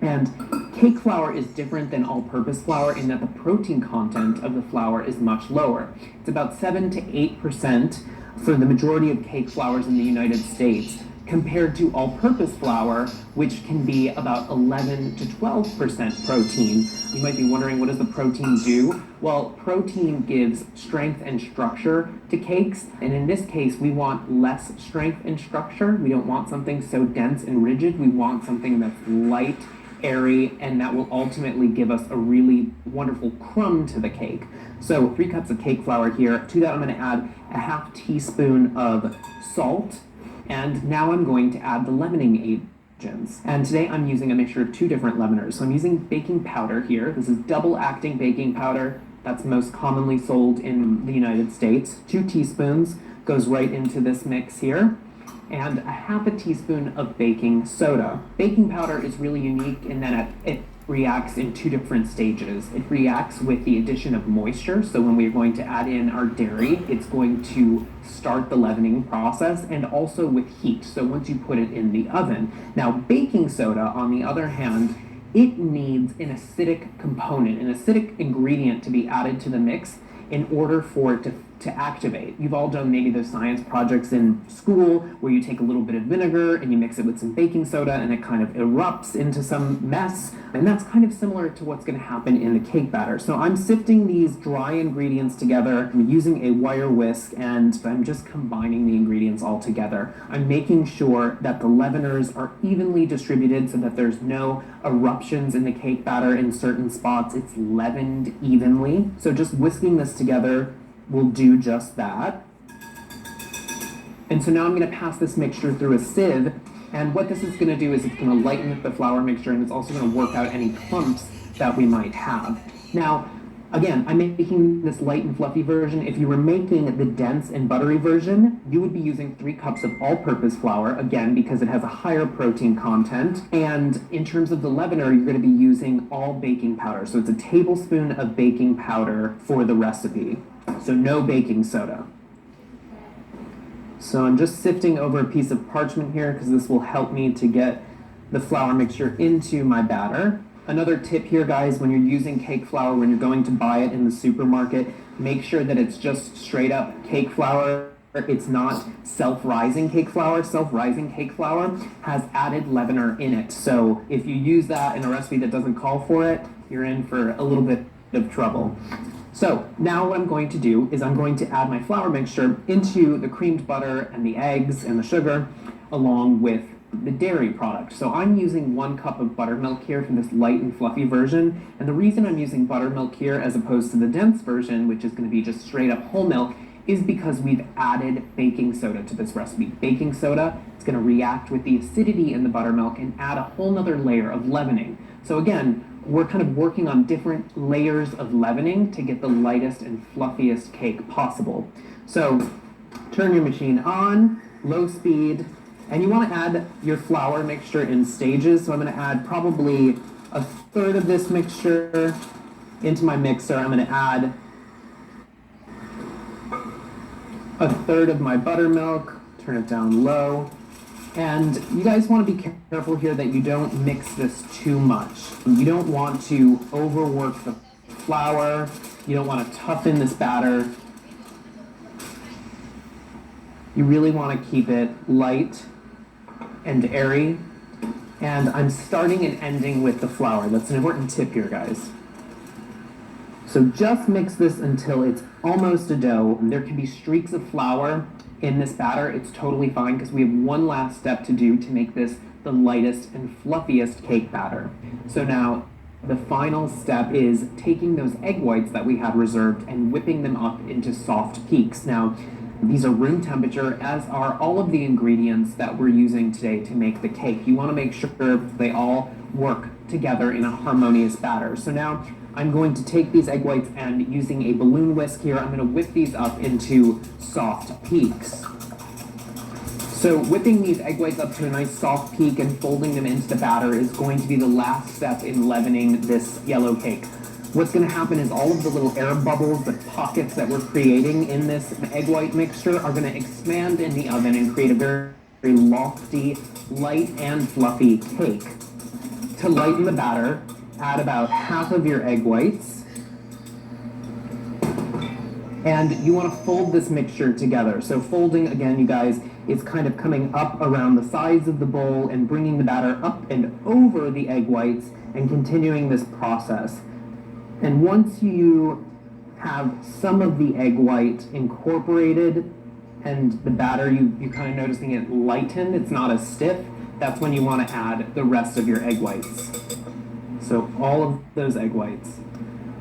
And cake flour is different than all-purpose flour in that the protein content of the flour is much lower. It's about 7 to 8% for the majority of cake flours in the United States, compared to all-purpose flour, which can be about 11 to 12% protein. You might be wondering, what does the protein do? Well, protein gives strength and structure to cakes, and in this case, we want less strength and structure. We don't want something so dense and rigid. We want something that's light, airy, and that will ultimately give us a really wonderful crumb to the cake. So 3 cups of cake flour here. To that, I'm going to add a half teaspoon of salt. And now I'm going to add the leavening agents. And today I'm using a mixture of 2 different leaveners. So I'm using baking powder here. This is double acting baking powder that's most commonly sold in the United States. 2 teaspoons goes right into this mix here. And a half a teaspoon of baking soda. Baking powder is really unique in that it reacts in 2 different stages. It reacts with the addition of moisture, so when we're going to add in our dairy, it's going to start the leavening process, and also with heat, so once you put it in the oven. Now, baking soda, on the other hand, it needs an acidic component, an acidic ingredient to be added to the mix in order for it to activate. You've all done maybe those science projects in school where you take a little bit of vinegar and you mix it with some baking soda and it kind of erupts into some mess. And that's kind of similar to what's going to happen in the cake batter. So I'm sifting these dry ingredients together. I'm using a wire whisk and I'm just combining the ingredients all together. I'm making sure that the leaveners are evenly distributed so that there's no eruptions in the cake batter in certain spots. It's leavened evenly. So just whisking this together will do just that. And so now I'm going to pass this mixture through a sieve, and what this is going to do is it's going to lighten up the flour mixture, and it's also going to work out any clumps that we might have. Now, again, I'm making this light and fluffy version. If you were making the dense and buttery version, you would be using 3 cups of all-purpose flour, again, because it has a higher protein content. And in terms of the leavener, you're going to be using all baking powder. So it's a tablespoon of baking powder for the recipe. So no baking soda. So I'm just sifting over a piece of parchment here because this will help me to get the flour mixture into my batter. Another tip here, guys, when you're using cake flour, when you're going to buy it in the supermarket, make sure that it's just straight up cake flour. It's not self-rising cake flour. Self-rising cake flour has added leavener in it. So if you use that in a recipe that doesn't call for it, you're in for a little bit of trouble. So now what I'm going to do is I'm going to add my flour mixture into the creamed butter and the eggs and the sugar along with the dairy product. So I'm using 1 cup of buttermilk here for this light and fluffy version. And the reason I'm using buttermilk here as opposed to the dense version, which is going to be just straight up whole milk, is because we've added baking soda to this recipe. Baking soda is going to react with the acidity in the buttermilk and add a whole nother layer of leavening. So again, we're kind of working on different layers of leavening to get the lightest and fluffiest cake possible. So turn your machine on, low speed, and you want to add your flour mixture in stages. So I'm going to add probably a third of this mixture into my mixer. I'm going to add a third of my buttermilk, turn it down low. And you guys want to be careful here that you don't mix this too much. You don't want to overwork the flour. You don't want to toughen this batter. You really want to keep it light and airy. And I'm starting and ending with the flour. That's an important tip here, guys. So just mix this until it's almost a dough. There can be streaks of flour in this batter. It's totally fine because we have one last step to do to make this the lightest and fluffiest cake batter. So now The final step is taking those egg whites that we had reserved and whipping them up into soft peaks. Now, these are room temperature, as are all of the ingredients that we're using today to make the cake. You want to make sure they all work together in a harmonious batter. So now I'm going to take these egg whites and using a balloon whisk here, I'm going to whip these up into soft peaks. So whipping these egg whites up to a nice soft peak and folding them into the batter is going to be the last step in leavening this yellow cake. What's going to happen is all of the little air bubbles, the pockets that we're creating in this egg white mixture are going to expand in the oven and create a very, very lofty, light and fluffy cake. To lighten the batter, add about half of your egg whites. And you want to fold this mixture together. So folding, again, you guys, is kind of coming up around the sides of the bowl and bringing the batter up and over the egg whites and continuing this process. And once you have some of the egg white incorporated and the batter, you kind of noticing it lighten, it's not as stiff, that's when you want to add the rest of your egg whites. So all of those egg whites.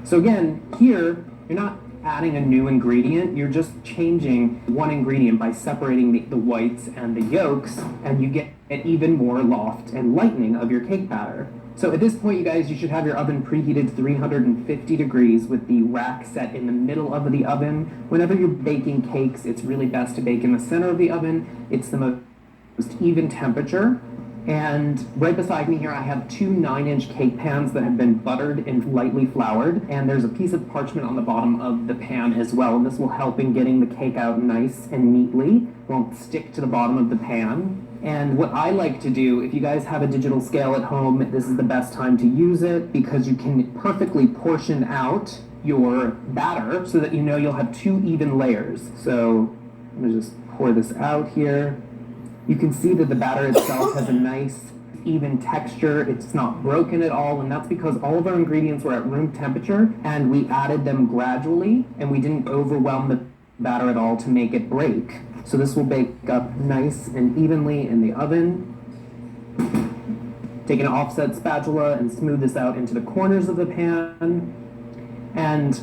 So again, here, you're not adding a new ingredient, you're just changing one ingredient by separating the whites and the yolks, and you get an even more loft and lightening of your cake batter. So at this point, you guys, you should have your oven preheated 350 degrees with the rack set in the middle of the oven. Whenever you're baking cakes, it's really best to bake in the center of the oven. It's the most even temperature. And right beside me here, I have two 9-inch cake pans that have been buttered and lightly floured. And there's a piece of parchment on the bottom of the pan as well. And this will help in getting the cake out nice and neatly. Won't stick to the bottom of the pan. And what I like to do, if you guys have a digital scale at home, this is the best time to use it because you can perfectly portion out your batter so that you know you'll have two even layers. So I'm going to just pour this out here. You can see that the batter itself has a nice even texture. It's not broken at all, and that's because all of our ingredients were at room temperature and we added them gradually and we didn't overwhelm the batter at all to make it break. So this will bake up nice and evenly in the oven. Take an offset spatula and smooth this out into the corners of the pan. And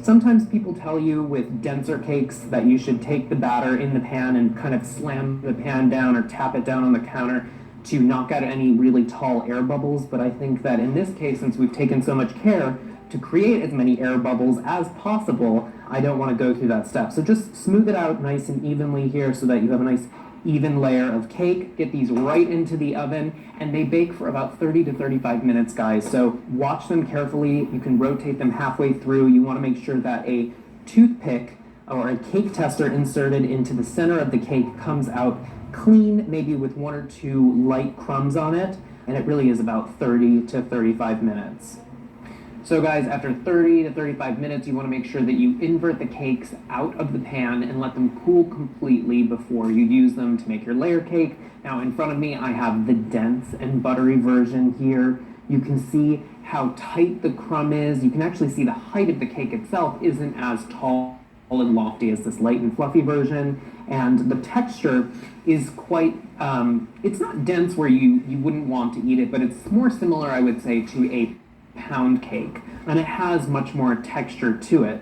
sometimes people tell you with denser cakes that you should take the batter in the pan and kind of slam the pan down or tap it down on the counter to knock out any really tall air bubbles. But I think that in this case, since we've taken so much care to create as many air bubbles as possible, I don't want to go through that step. So just smooth it out nice and evenly here so that you have a nice even layer of cake. Get these right into the oven, and they bake for about 30 to 35 minutes, guys. So watch them carefully. You can rotate them halfway through. You want to make sure that a toothpick or a cake tester inserted into the center of the cake comes out clean, maybe with 1 or 2 light crumbs on it, and it really is about 30 to 35 minutes. So guys, after 30 to 35 minutes, you want to make sure that you invert the cakes out of the pan and let them cool completely before you use them to make your layer cake. Now in front of me, I have the dense and buttery version here. You can see how tight the crumb is. You can actually see the height of the cake itself isn't as tall and lofty as this light and fluffy version. And the texture is quite, it's not dense where you wouldn't want to eat it, but it's more similar, I would say, to a pound cake, and it has much more texture to it.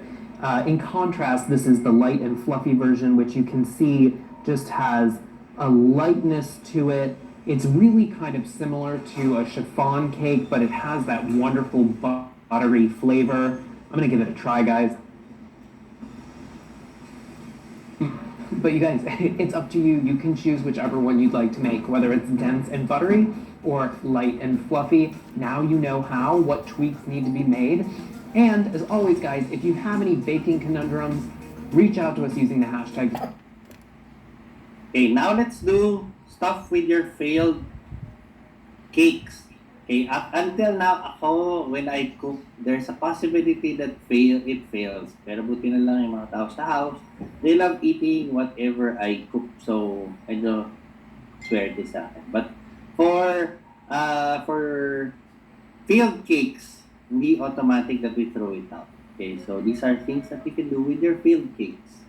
In contrast, this is the light and fluffy version, which you can see just has a lightness to it. It's really kind of similar to a chiffon cake, but it has that wonderful buttery flavor. I'm gonna give it a try, guys. But you guys, it's up to you. You can choose whichever one you'd like to make, whether it's dense and buttery or light and fluffy. Now you know what tweaks need to be made. And as always, guys, if you have any baking conundrums, reach out to us using the hashtag. Okay, now let's do stuff with your failed cakes. Okay, up until now, ako, when I cook, there's a possibility that it fails. Pero buti na lang yung mga tao sa house, they love eating whatever I cook. So, I don't swear this sa akin. But for failed cakes, hindi automatic that we throw it out. Okay, so these are things that you can do with your failed cakes.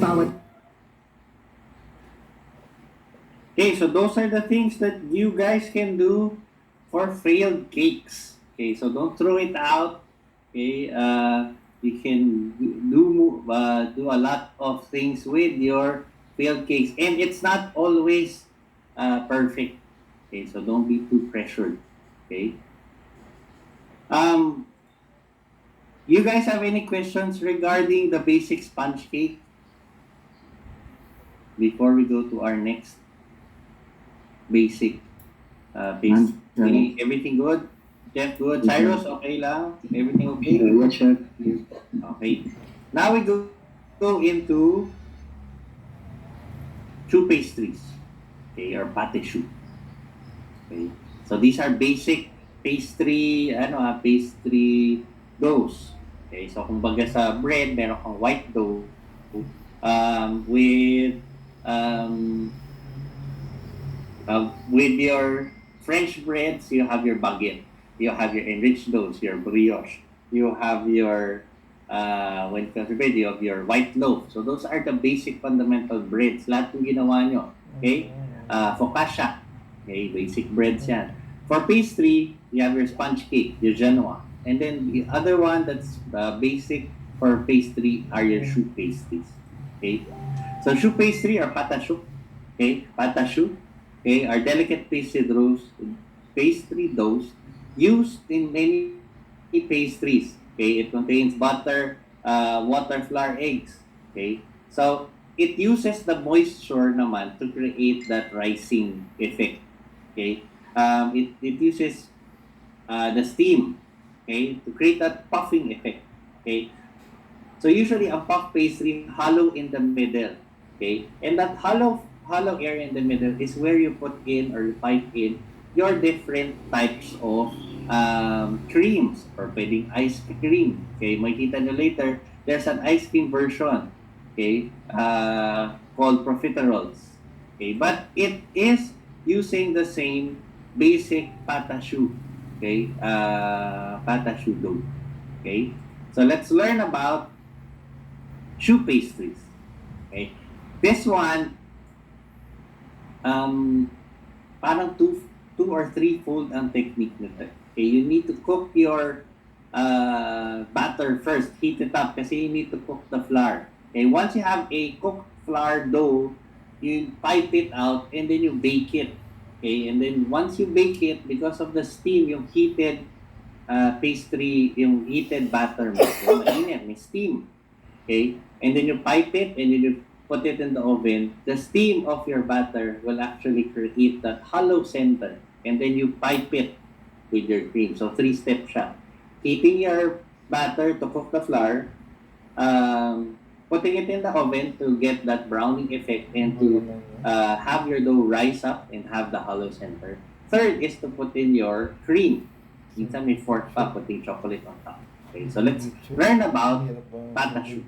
bawat Okay, so those are the things that you guys can do for failed cakes. Okay, so don't throw it out. Okay, you can do a lot of things with your failed cakes, and it's not always perfect. Okay, so don't be too pressured. Okay. You guys have any questions regarding the basic sponge cake before we go to our next basic pastry? Everything good? Jeff, good? Cyrus, okay lang? Everything okay? Yeah, Chef. Okay. Now we go into choux pastries. Okay, or pate choux. Okay. So these are basic pastry doughs. Okay, so kumbaga sa bread, meron kang white dough with your French breads, you have your baguette, you have your enriched doughs, your brioche, you have your when it comes to bread, you have your white loaf. So those are the basic fundamental breads. Lahat ng ginawa nyo. Okay? Focaccia. Okay, basic breads yan. For pastry, you have your sponge cake, your genoa. And then the other one that's basic for pastry are your choux pastries. Okay? So choux pastry or pate choux. Okay? Pate choux. Okay? Are delicate pastry doughs used in many pastries. Okay? It contains butter, water, flour, eggs. Okay? So it uses the moisture naman to create that rising effect. Okay? It uses the steam, okay, to create that puffing effect. Okay? So usually a puff pastry hollow in the middle. Okay? And that hollow area in the middle is where you put in or you pipe in your different types of creams or pwedeng ice cream. Okay? Makikita nyo later, there's an ice cream version, okay, called profiteroles. Okay? But it is using the same basic pate choux, okay, pate choux dough. Okay? So let's learn about choux pastries. Okay? This one, parang two or three-fold ang technique nito. Okay? You need to cook your batter first. Heat it up kasi you need to cook the flour. Okay? Once you have a cooked flour dough, you pipe it out and then you bake it. Okay? And then once you bake it, because of the steam, yung heated pastry, yung heated batter mo, mainit, may steam. Okay? And then you pipe it and then you put it in the oven. The steam of your batter will actually create that hollow center. And then you pipe it with your cream. So 3-step siya. Heating your batter to cook the flour, putting it in the oven to get that browning effect and to have your dough rise up and have the hollow center. Third is to put in your cream. Minsan may fourth pa, putting chocolate on top. Okay, so let's learn about pate choux.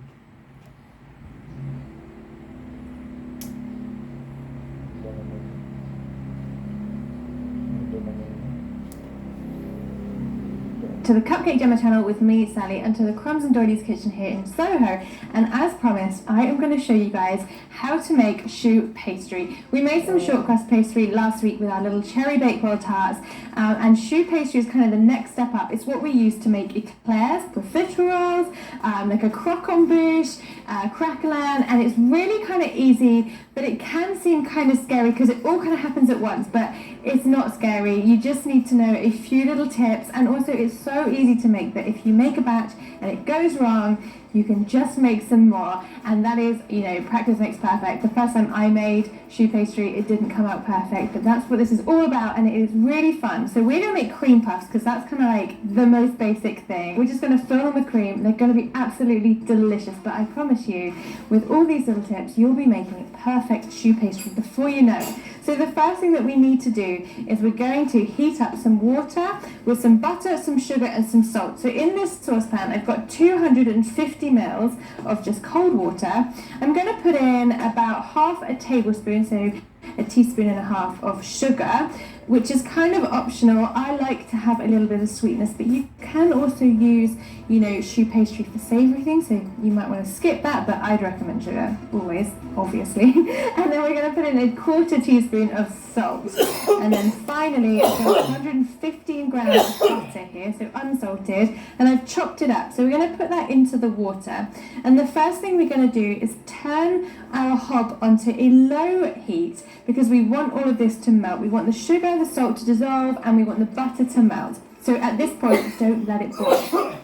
To the Cupcake Gemma channel with me, Sally, and to the Crumbs and Doilies kitchen here in Soho. And as promised, I am going to show you guys how to make choux pastry. We made some short crust pastry last week with our little cherry bakewell tarts, and choux pastry is kind of the next step up. It's what we use to make eclairs, profiteroles, like a croquant bûche, craquelin, and it's really kind of easy, but it can seem kind of scary because it all kind of happens at once, but it's not scary. You just need to know a few little tips, and also it's so easy to make that if you make a batch and it goes wrong, you can just make some more, and that is, you know, practice makes perfect. The first time I made choux pastry, it didn't come out perfect, but that's what this is all about, and it is really fun. So we're going to make cream puffs because that's kind of like the most basic thing. We're just going to fill them with cream. They're going to be absolutely delicious, but I promise you, with all these little tips, you'll be making perfect choux pastry before you know it. So the first thing that we need to do is we're going to heat up some water with some butter, some sugar and some salt. So in this saucepan I've got 250 mils of just cold water. I'm going to put in about half a tablespoon, so a teaspoon and a half of sugar. which is kind of optional. I like to have a little bit of sweetness, but you can also use, you know, choux pastry for savoury things, so you might want to skip that, but I'd recommend sugar, always, obviously. And then we're going to put in a 1/4 teaspoon of salt. And then finally, I've got 115 grams of butter here, so unsalted, and I've chopped it up. So we're going to put that into the water. And the first thing we're going to do is turn our hob onto a low heat, because we want all of this to melt. We want the sugar, the salt to dissolve, and we want the butter to melt. So at this point, don't let it boil.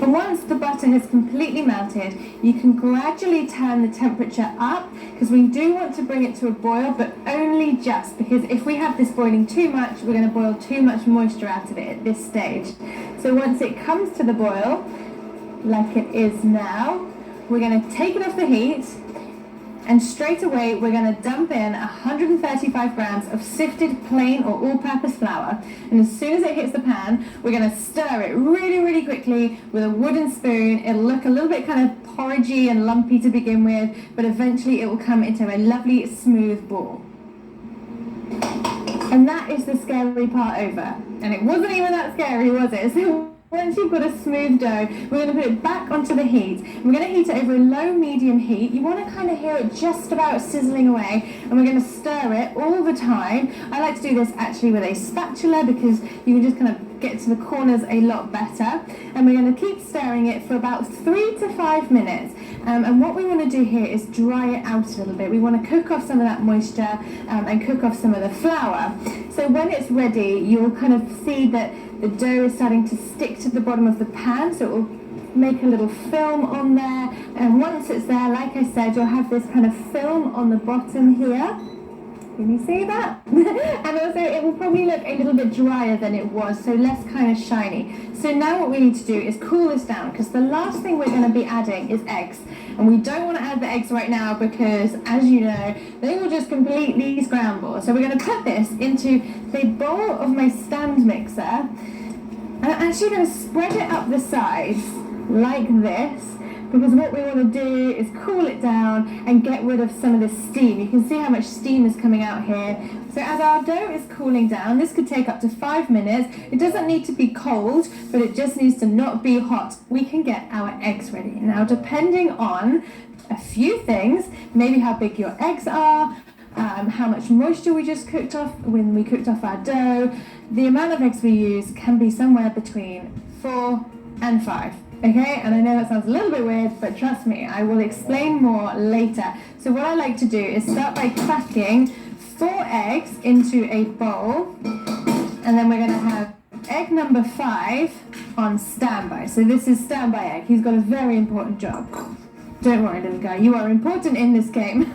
And once the butter has completely melted, you can gradually turn the temperature up, because we do want to bring it to a boil, but only just, because if we have this boiling too much, we're going to boil too much moisture out of it at this stage. So once it comes to the boil, like it is now, we're going to take it off the heat, and straight away we're going to dump in 135 grams of sifted plain or all-purpose flour. And as soon as it hits the pan, we're going to stir it really, really quickly with a wooden spoon. It'll look a little bit kind of porridgey and lumpy to begin with, but eventually it will come into a lovely smooth ball. And that is the scary part over. And it wasn't even that scary, was it? So once you've got a smooth dough, we're going to put it back onto the heat. We're going to heat it over a low-medium heat. You want to kind of hear it just about sizzling away, and we're going to stir it all the time. I like to do this actually with a spatula, because you can just kind of get to the corners a lot better. And we're going to keep stirring it for about 3 to 5 minutes. And what we want to do here is dry it out a little bit. We want to cook off some of that moisture and cook off some of the flour. So when it's ready, you'll kind of see that the dough is starting to stick to the bottom of the pan, so it will make a little film on there. And once it's there, like I said, you'll have this kind of film on the bottom here. Can you see that? And also it will probably look a little bit drier than it was, so less kind of shiny. So now what we need to do is cool this down, because the last thing we're going to be adding is eggs. And we don't want to add the eggs right now, because as you know, they will just completely scramble. So we're going to put this into the bowl of my stand mixer. And I'm actually going to spread it up the sides like this, because what we want to do is cool it down and get rid of some of the steam. You can see how much steam is coming out here. So as our dough is cooling down, this could take up to 5 minutes. It doesn't need to be cold, but it just needs to not be hot. We can get our eggs ready. Now, depending on a few things, maybe how big your eggs are, how much moisture we just cooked off when we cooked off our dough, the amount of eggs we use can be somewhere between 4 and 5. Okay, and I know that sounds a little bit weird, but trust me, I will explain more later. So what I like to do is start by cracking 4 eggs into a bowl, and then we're going to have egg number 5 on standby. So this is standby egg. He's got a very important job. Don't worry, little guy, you are important in this game.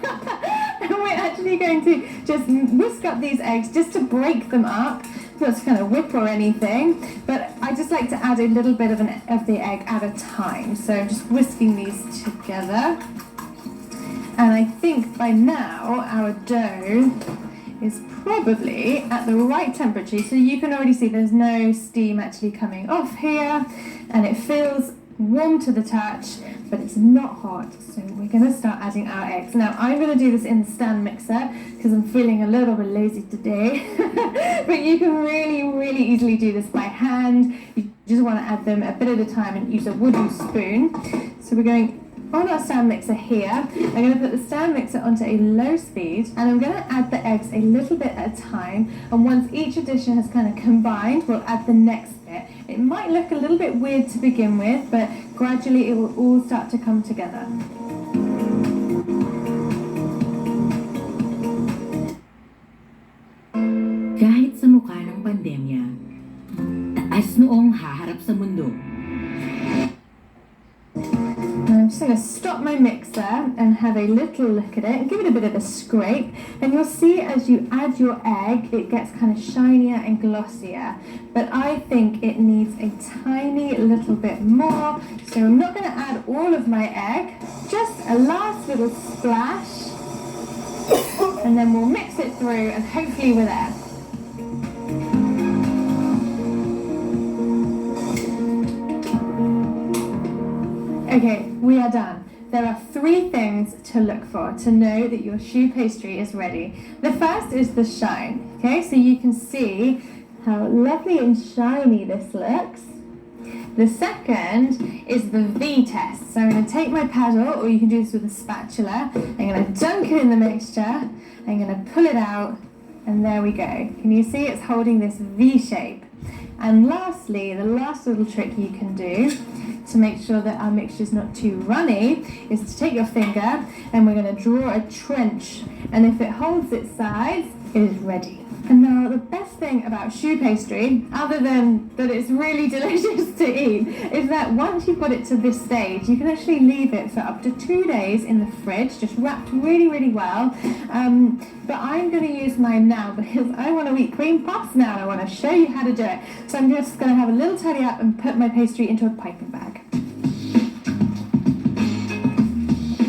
And we're actually going to just whisk up these eggs just to break them up. Not to kind of whip or anything, but I just like to add a little bit of the egg at a time. So I'm just whisking these together. And I think by now our dough is probably at the right temperature. So you can already see there's no steam actually coming off here, and it feels warm to the touch, but it's not hot. So we're going to start adding our eggs. Now I'm going to do this in the stand mixer because I'm feeling a little bit lazy today. But you can really, really easily do this by hand. You just want to add them a bit at a time and use a wooden spoon. So we're going on our stand mixer here. I'm going to put the stand mixer onto a low speed, and I'm going to add the eggs a little bit at a time. And once each addition has kind of combined, we'll add the next bit. It might look a little bit weird to begin with, but gradually it will all start to come together. Kahit sa mukha ng pandemya, taas noong haharap sa mundo. I'm just going to stop my mixer and have a little look at it and give it a bit of a scrape, and you'll see as you add your egg it gets kind of shinier and glossier, but I think it needs a tiny little bit more, so I'm not going to add all of my egg, just a last little splash, and then we'll mix it through and hopefully we're there. Okay, we are done. there are 3 things to look for to know that your choux pastry is ready. The first is the shine. Okay, so you can see how lovely and shiny this looks. The second is the V test. So I'm going to take my paddle, or you can do this with a spatula. I'm going to dunk it in the mixture. I'm going to pull it out, and there we go. Can you see it's holding this V shape? And lastly, the last little trick you can do to make sure that our mixture is not too runny is to take your finger and we're going to draw a trench. And if it holds its sides, it is ready. And now the best thing about choux pastry, other than that it's really delicious to eat, is that once you've got it to this stage, you can actually leave it for up to 2 days in the fridge, just wrapped really, really well. But I'm going to use mine now because I want to eat cream puffs now and I want to show you how to do it. So I'm just going to have a little tidy up and put my pastry into a piping bag.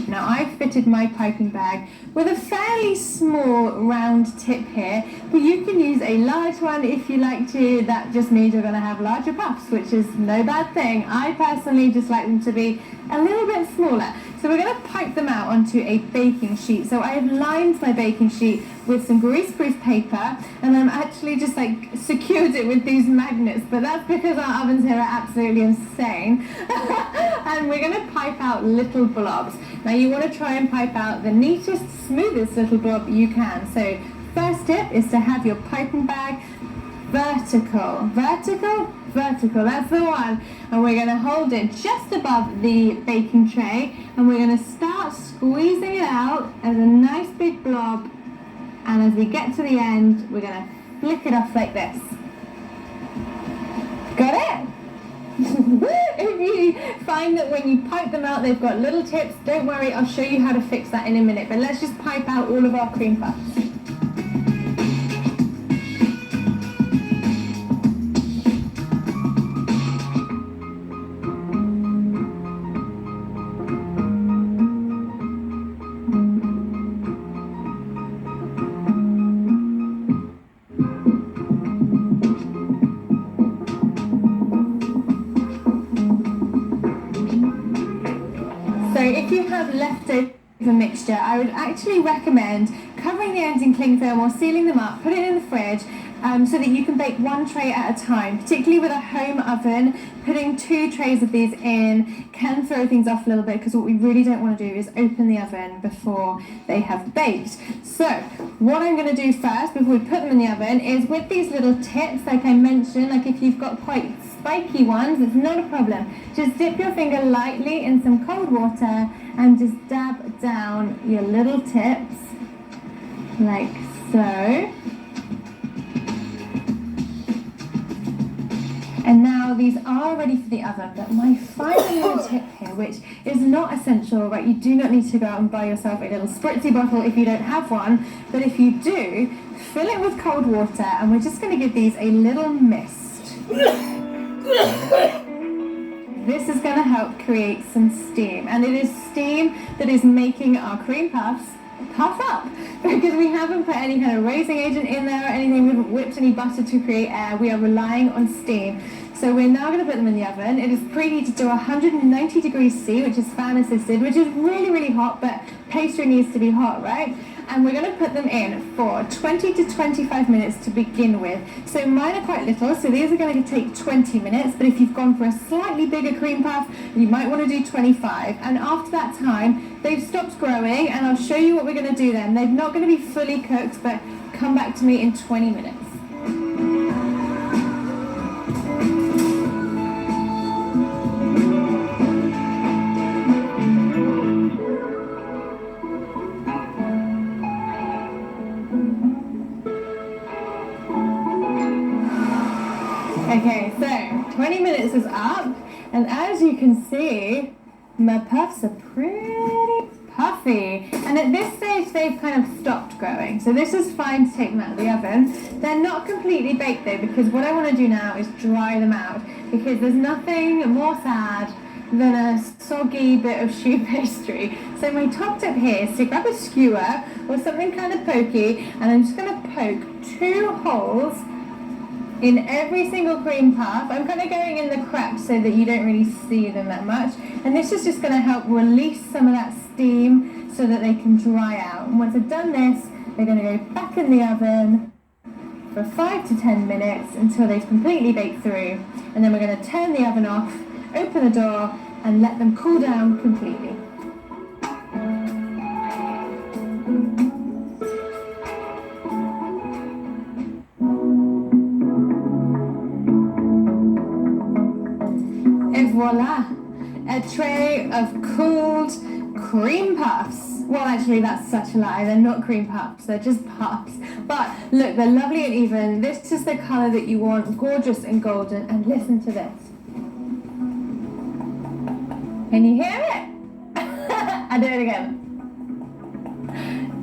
Now I've fitted my piping bag with a fairly small round tip here, but you can use a large one if you like to. That just means you're going to have larger puffs, which is no bad thing. I personally just like them to be a little bit smaller. So we're going to pipe them out onto a baking sheet. So I have lined my baking sheet with some greaseproof paper, and I'm actually just like secured it with these magnets, but that's because our ovens here are absolutely insane. And we're going to pipe out little blobs. Now you want to try and pipe out the neatest, smoothest little blob you can. So first tip is to have your piping bag vertical, vertical, vertical, that's the one. And we're going to hold it just above the baking tray, and we're going to start squeezing it out as a nice big blob, and as we get to the end we're going to flick it off like this. Got it? If you find that when you pipe them out they've got little tips, don't worry, I'll show you how to fix that in a minute, but let's just pipe out all of our cream puffs. So if you have leftover mixture, I would actually recommend covering the ends in cling film or sealing them up, put it in the fridge so that you can bake 1 tray at a time. Particularly with a home oven, putting 2 trays of these in can throw things off a little bit, because what we really don't want to do is open the oven before they have baked. So what I'm going to do first before we put them in the oven is with these little tips, like I mentioned, like if you've got quite spiky ones, it's not a problem. Just dip your finger lightly in some cold water and just dab down your little tips like so. And now these are ready for the oven, but my final little tip here, which is not essential, right? You do not need to go out and buy yourself a little spritzy bottle if you don't have one, but if you do, fill it with cold water, and we're just going to give these a little mist. This is going to help create some steam, and it is steam that is making our cream puffs puff up, because we haven't put any kind of raising agent in there or anything. We haven't whipped any butter to create air. We are relying on steam. So we're now going to put them in the oven. It is preheated to 190 degrees C, which is fan assisted, which is really, really hot, but pastry needs to be hot, right? And we're going to put them in for 20 to 25 minutes to begin with. So mine are quite little, so these are going to take 20 minutes, but if you've gone for a slightly bigger cream puff, you might want to do 25. And after that time, they've stopped growing, and I'll show you what we're going to do then. They're not going to be fully cooked, but come back to me in 20 minutes. Okay, so 20 minutes is up, and as you can see, my puffs are pretty puffy. And at this stage, they've kind of stopped growing. So this is fine to take them out of the oven. They're not completely baked though, because what I want to do now is dry them out, because there's nothing more sad than a soggy bit of choux pastry. So my top tip here is to grab a skewer or something kind of pokey, and I'm just going to poke 2 holes in every single cream puff. I'm kind of going in the cracks so that you don't really see them that much. And this is just going to help release some of that steam so that they can dry out. And once I've done this, they're going to go back in the oven for 5 to 10 minutes until they've completely baked through. And then we're going to turn the oven off, open the door, and let them cool down completely. And voila! A tray of cooled cream puffs. Well, actually, that's such a lie. They're not cream puffs. They're just puffs. But look, they're lovely and even. This is the colour that you want, gorgeous and golden. And listen to this. Can you hear it? I'll do it again.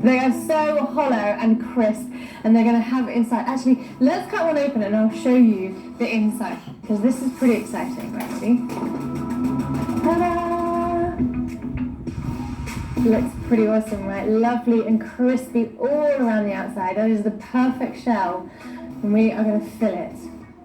They are so hollow and crisp, and they're going to have inside. Actually, let's cut one open and I'll show you the inside, because this is pretty exciting. Right, ready? Ta-da! Looks pretty awesome, right? Lovely and crispy all around the outside. That is the perfect shell, and we are going to fill it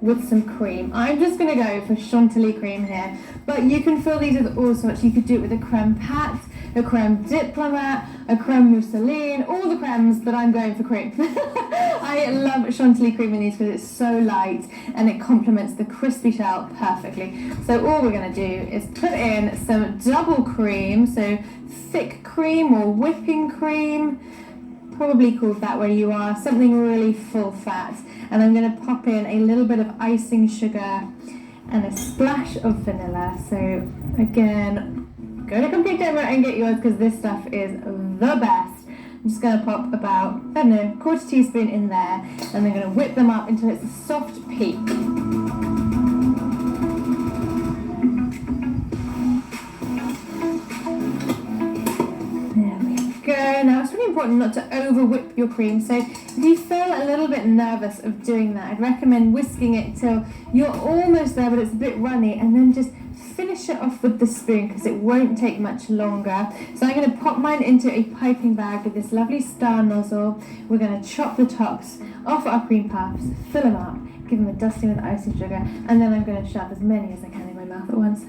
with some cream. I'm just going to go for chantilly cream here, but you can fill these with all sorts. You could do it with a creme pat, a creme diplomat, a creme mousseline, all the cremes, but I'm going for cream. I love chantilly cream in these because it's so light and it complements the crispy shell perfectly. So all we're going to do is put in some double cream, so thick cream or whipping cream, probably called that where you are, something really full fat. And I'm going to pop in a little bit of icing sugar and a splash of vanilla. So again, go to Complete Demo and get yours because this stuff is the best. I'm just going to pop about, I don't know, 1/4 teaspoon in there, and then going to whip them up until it's a soft peak. Now it's really important not to over whip your cream, so if you feel a little bit nervous of doing that, I'd recommend whisking it till you're almost there but it's a bit runny, and then just finish it off with the spoon because it won't take much longer. So I'm going to pop mine into a piping bag with this lovely star nozzle. We're going to chop the tops off our cream puffs, fill them up, give them a dusting with icing sugar, and then I'm going to shove as many as I can in my mouth at once.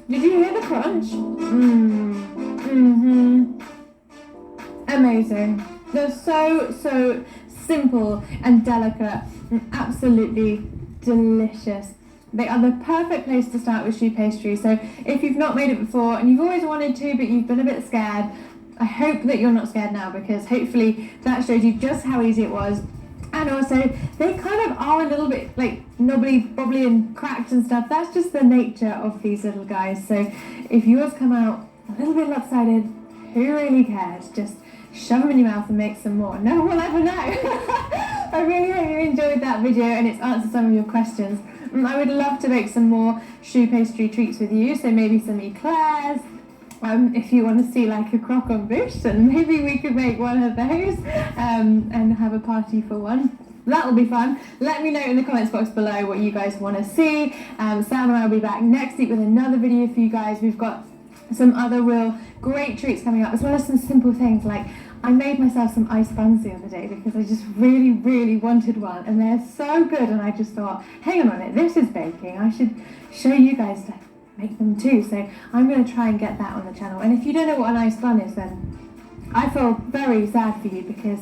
Did you hear the crunch? Amazing. They're so simple and delicate and absolutely delicious. They are the perfect place to start with choux pastry. So if you've not made it before and you've always wanted to but you've been a bit scared, I hope that you're not scared now, because hopefully that showed you just how easy it was. And also, they kind of are a little bit like knobbly, bobbly and cracked and stuff. That's just the nature of these little guys. So if yours come out a little bit lopsided, who really cares? Just shove them in your mouth and make some more. No one will ever know. I really hope you enjoyed that video and it's answered some of your questions. I would love to make some more choux pastry treats with you. So maybe some eclairs. If you want to see like a croque en bouche, and maybe we could make one of those and have a party for one. That'll be fun. Let me know in the comments box below what you guys want to see. Sam and I will be back next week with another video for you guys. We've got some other real great treats coming up, as well as some simple things like I made myself some ice buns the other day because I just really wanted one, and they're so good, and I just thought, hang on a minute, this is baking. I should show you guys to make them too. So I'm going to try and get that on the channel. And if you don't know what an ice bun is, then I feel very sad for you, because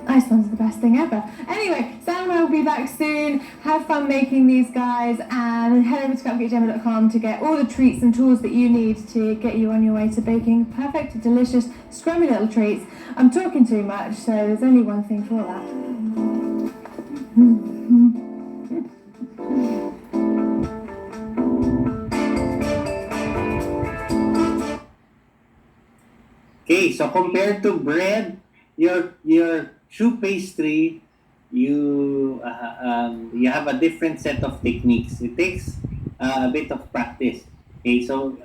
Iceland's the best thing ever. Anyway, Sam and I will be back soon. Have fun making these guys, and head over to cupcakegemma.com to get all the treats and tools that you need to get you on your way to baking perfect, delicious, scrummy little treats. I'm talking too much, so there's only one thing for that. Okay, so compared to bread, your choux pastry, you have a different set of techniques. It takes a bit of practice. Okay, so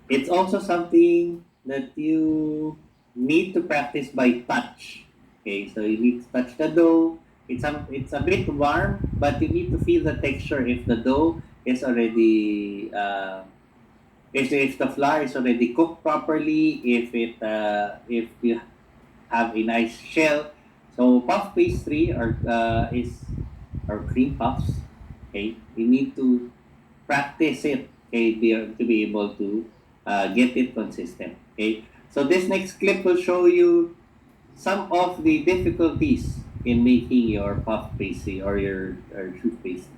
it's also something that you need to practice by touch. Okay, so you need to touch the dough. It's a bit warm, but you need to feel the texture if the dough is already if the flour is already cooked properly, if you have a nice shell. So puff pastry or cream puffs. Okay, you need to practice it. Okay, to be able to get it consistent. Okay, so this next clip will show you some of the difficulties in making your puff pastry or your choux pastry.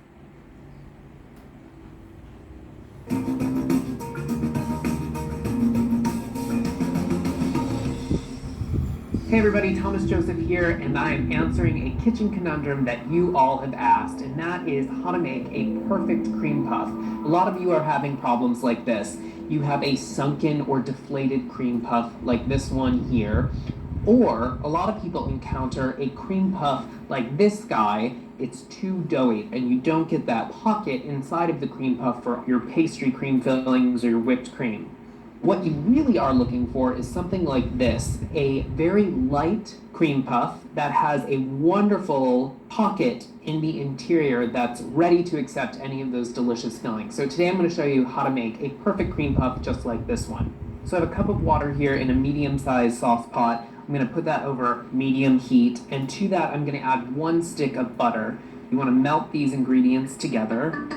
Hey everybody, Thomas Joseph here, and I am answering a kitchen conundrum that you all have asked, and that is how to make a perfect cream puff. A lot of you are having problems like this. You have a sunken or deflated cream puff like this one here, or a lot of people encounter a cream puff like this guy. It's too doughy, and you don't get that pocket inside of the cream puff for your pastry cream fillings or your whipped cream. What you really are looking for is something like this, a very light cream puff that has a wonderful pocket in the interior that's ready to accept any of those delicious fillings. So today I'm going to show you how to make a perfect cream puff just like this one. So I have a cup of water here in a medium-sized sauce pot. I'm going to put that over medium heat, and to that I'm going to add 1 stick of butter. You want to melt these ingredients together.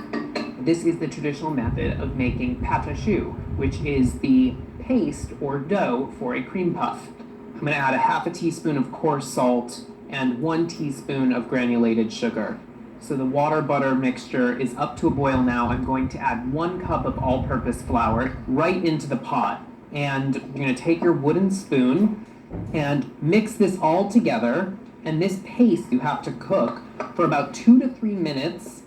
This is the traditional method of making pâte à choux, which is the paste or dough for a cream puff. I'm going to add a half a teaspoon of coarse salt and 1 teaspoon of granulated sugar. So the water-butter mixture is up to a boil now. I'm going to add 1 cup of all-purpose flour right into the pot. And you're going to take your wooden spoon and mix this all together. And this paste you have to cook for about 2 to 3 minutes,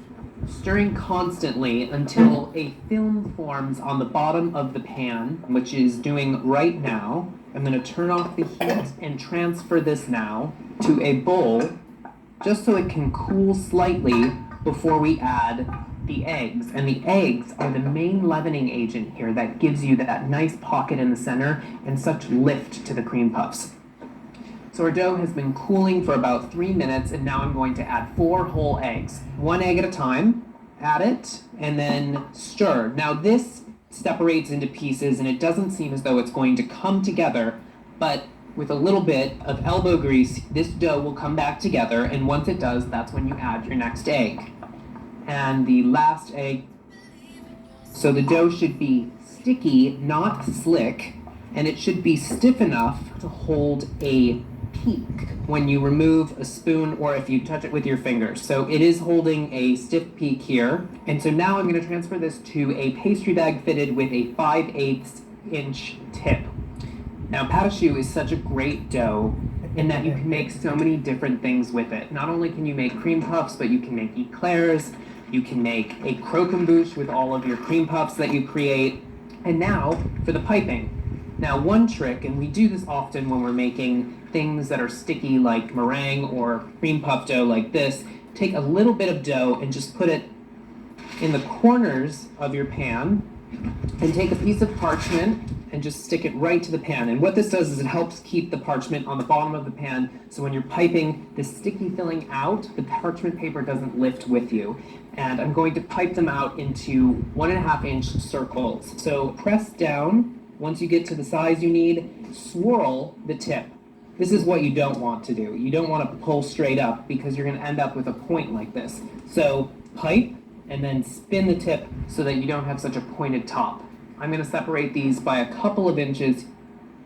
stirring constantly until a film forms on the bottom of the pan, which is doing right now. I'm going to turn off the heat and transfer this now to a bowl, just so it can cool slightly before we add the eggs. And the eggs are the main leavening agent here that gives you that nice pocket in the center and such lift to the cream puffs. So our dough has been cooling for about 3 minutes, and now I'm going to add 4 whole eggs. 1 egg at a time, add it, and then stir. Now this separates into pieces, and it doesn't seem as though it's going to come together, but with a little bit of elbow grease, this dough will come back together, and once it does, that's when you add your next egg. And the last egg. So the dough should be sticky, not slick, and it should be stiff enough to hold a peak when you remove a spoon or if you touch it with your fingers. So it is holding a stiff peak here. And so now I'm going to transfer this to a pastry bag fitted with a 5/8 inch tip. Now pâte à choux is such a great dough in that you can make so many different things with it. Not only can you make cream puffs, but you can make eclairs, you can make a croquembouche with all of your cream puffs that you create. And now for the piping. Now one trick, and we do this often when we're making things that are sticky like meringue or cream puff dough like this, take a little bit of dough and just put it in the corners of your pan, and take a piece of parchment and just stick it right to the pan. And what this does is it helps keep the parchment on the bottom of the pan, so when you're piping the sticky filling out, the parchment paper doesn't lift with you. And I'm going to pipe them out into 1.5 inch circles. So press down. Once you get to the size you need, swirl the tip. This is what you don't want to do. You don't want to pull straight up because you're going to end up with a point like this. So pipe and then spin the tip so that you don't have such a pointed top. I'm going to separate these by a couple of inches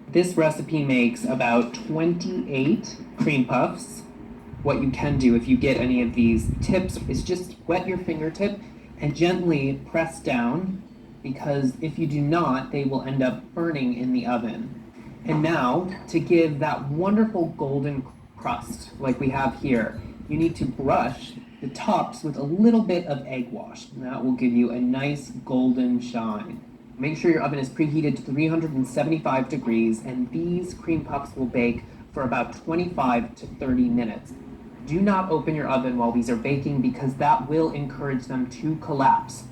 This recipe makes about 28 cream puffs. What you can do if you get any of these tips is just wet your fingertip and gently press down, because if you do not, they will end up burning in the oven. And now, to give that wonderful golden crust like we have here, you need to brush the tops with a little bit of egg wash, and that will give you a nice golden shine. Make sure your oven is preheated to 375 degrees, and these cream puffs will bake for about 25 to 30 minutes. Do not open your oven while these are baking, because that will encourage them to collapse.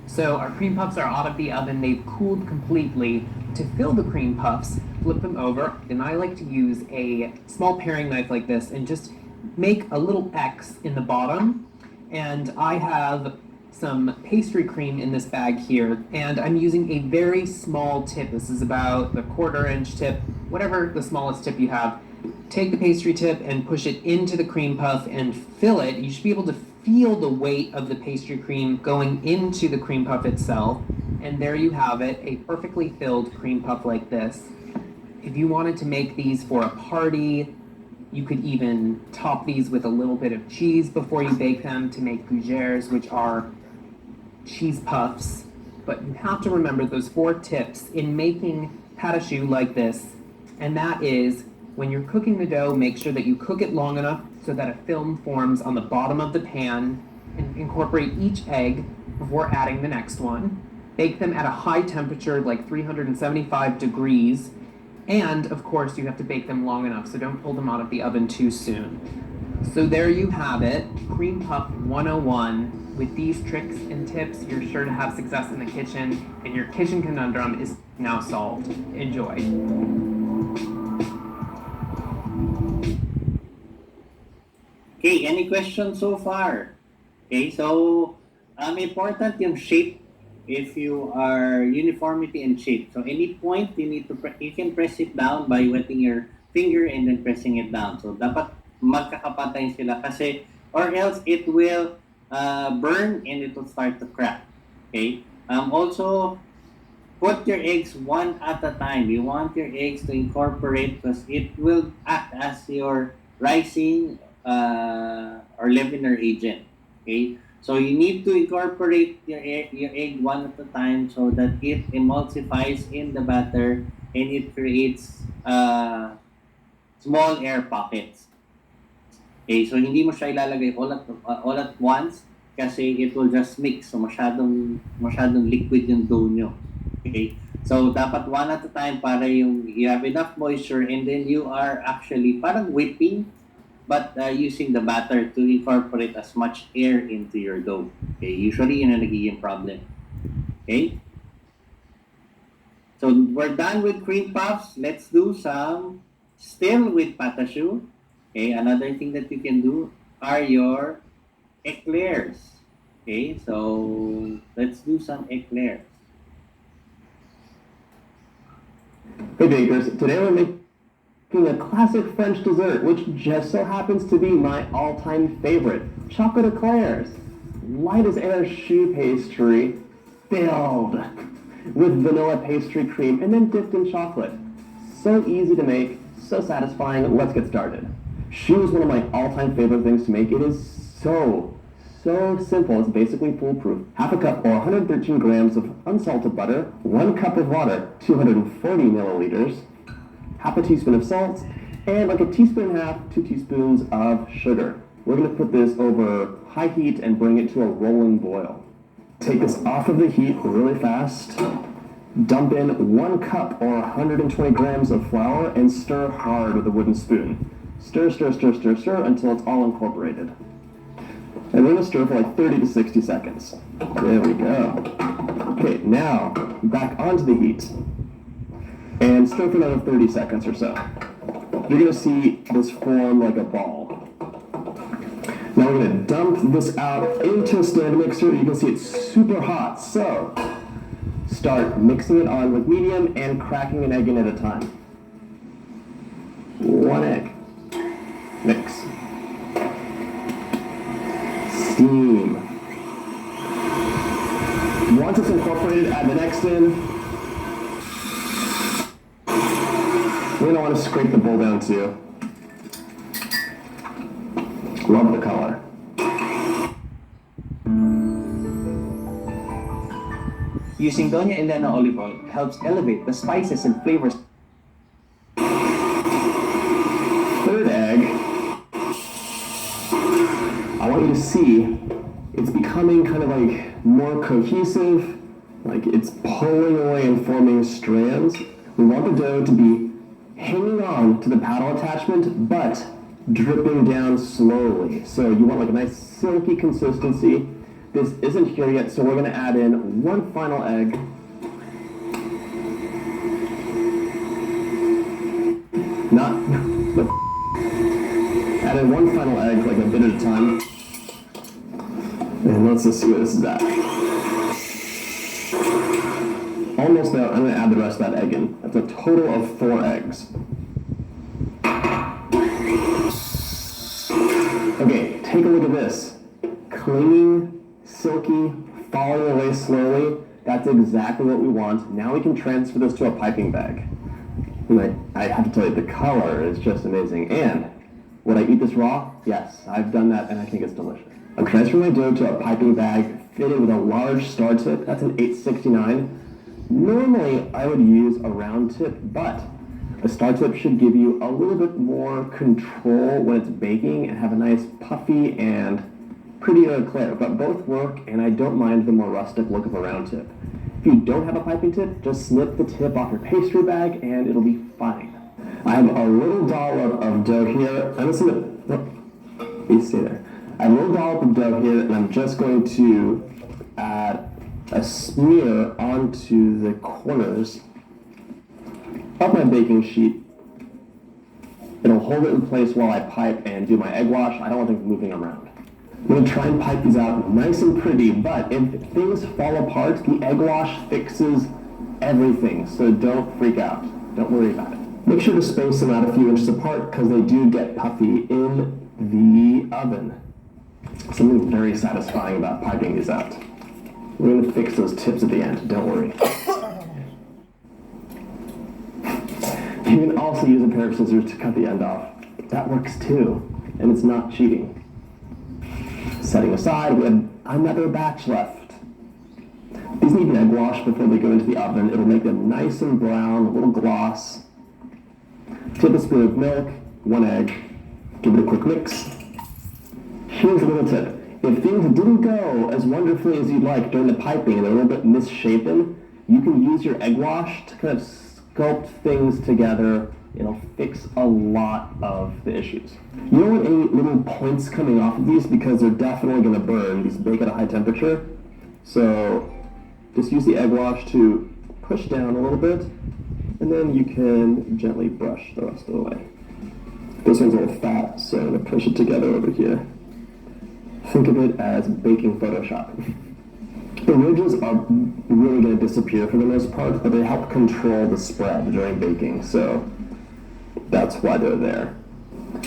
So our cream puffs are out of the oven, they've cooled completely. To fill the cream puffs, flip them over, and I like to use a small paring knife like this and just make a little X in the bottom. And I have some pastry cream in this bag here, and I'm using a very small tip. This is about the 1/4 inch tip, whatever the smallest tip you have. Take the pastry tip and push it into the cream puff and fill it. You should be able to feel the weight of the pastry cream going into the cream puff itself. And there you have it, a perfectly filled cream puff like this. If you wanted to make these for a party, you could even top these with a little bit of cheese before you bake them to make gougères, which are cheese puffs. But you have to remember those 4 tips in making pâte à choux like this. And that is, when you're cooking the dough, make sure that you cook it long enough so that a film forms on the bottom of the pan, and incorporate each egg before adding the next one. Bake them at a high temperature, like 375 degrees. And, of course, you have to bake them long enough, so don't pull them out of the oven too soon. So there you have it, Cream Puff 101. With these tricks and tips, you're sure to have success in the kitchen, and your kitchen conundrum is now solved. Enjoy. Okay, any questions so far? Okay, so important yung shape. If you are uniformity and shape, so any point you need to you can press it down by wetting your finger and then pressing it down. So dapat magkakapatay sila kasi, or else it will burn and it will start to crack. Okay. Also, put your eggs one at a time. You want your eggs to incorporate because it will act as your rising or leavener agent. Okay. So you need to incorporate your egg one at a time so that it emulsifies in the batter and it creates small air pockets. Okay, so hindi mo siya ilalagay all at once kasi it will just mix. So masyadong liquid yung dough nyo. Okay, so dapat one at a time para you have enough moisture, and then you are actually parang whipping, but using the batter to incorporate as much air into your dough. Okay, usually yun ang nagiging problem. Okay? So we're done with cream puffs. Let's do some still with pâte à choux. Okay, another thing that you can do are your eclairs. Okay, so let's do some eclairs. Hey bakers, today we're making a classic French dessert, which just so happens to be my all-time favorite, chocolate eclairs. Light as air choux pastry filled with vanilla pastry cream and then dipped in chocolate. So easy to make, so satisfying. Let's get started. Choux is one of my all-time favorite things to make. It is so simple. It's basically foolproof. Half a cup or 113 grams of unsalted butter, 1 cup of water, 240 milliliters, half a teaspoon of salt, and like a teaspoon and a half, 2 teaspoons of sugar. We're going to put this over high heat and bring it to a rolling boil. Take this off of the heat really fast. Dump in 1 cup or 120 grams of flour and stir hard with a wooden spoon. Stir until it's all incorporated. And we're going to stir for like 30 to 60 seconds. There we go. Okay, now back onto the heat. And stir for another 30 seconds or so. You're going to see this form like a ball. Now we're going to dump this out into a stand mixer. You can see it's super hot. So start mixing it on with medium and cracking an egg in at a time. 1 egg. Mix. Steam. Once it's incorporated, add the next in. want to scrape the bowl down too. Love the color. Using Doña Elena olive oil helps elevate the spices and flavors. Third egg, I want you to see it's becoming kind of like more cohesive, like it's pulling away and forming strands. We want the dough to be hanging on to the paddle attachment, but dripping down slowly. So you want like a nice silky consistency. This isn't here yet, so we're gonna add in one final egg. Add in one final egg, like a bit at a time. And let's just see where this is at. Almost there, I'm gonna add the rest of that egg in. That's a total of 4 eggs. Okay, take a look at this. Clinging, silky, falling away slowly. That's exactly what we want. Now we can transfer this to a piping bag. And I have to tell you, the color is just amazing. And would I eat this raw? Yes, I've done that and I think it's delicious. I'm transferring my dough to a piping bag fitted with a large star tip. That's an 869. Normally I would use a round tip, but a star tip should give you a little bit more control when it's baking and have a nice puffy and prettier eclair, but both work, and I don't mind the more rustic look of a round tip. If you don't have a piping tip, just snip the tip off your pastry bag and it'll be fine. I have a little dollop of dough here. I'm just gonna, please stay there. I have a little dollop of dough here, and I'm just going to add a smear onto the corners of my baking sheet. It'll hold it in place while I pipe and do my egg wash. I don't want things moving around. I'm going to try and pipe these out nice and pretty, but if things fall apart, the egg wash fixes everything, so don't freak out. Don't worry about it. Make sure to space them out a few inches apart because they do get puffy in the oven. Something very satisfying about piping these out. We're going to fix those tips at the end, don't worry. You can also use a pair of scissors to cut the end off. That works too, and it's not cheating. Setting aside, we have another batch left. These need an egg wash before they go into the oven. It'll make them nice and brown, a little gloss. Tablespoon of milk, 1 egg. Give it a quick mix. Here's a little tip. If things didn't go as wonderfully as you'd like during the piping and they're a little bit misshapen, you can use your egg wash to kind of sculpt things together. It'll fix a lot of the issues. You don't want any little points coming off of these because they're definitely going to burn. These bake at a high temperature. So just use the egg wash to push down a little bit, and then you can gently brush the rest of the way. This one's a little fat, so I'm going to push it together over here. Think of it as baking Photoshop. The ridges are really going to disappear for the most part, but they help control the spread during baking, so that's why they're there.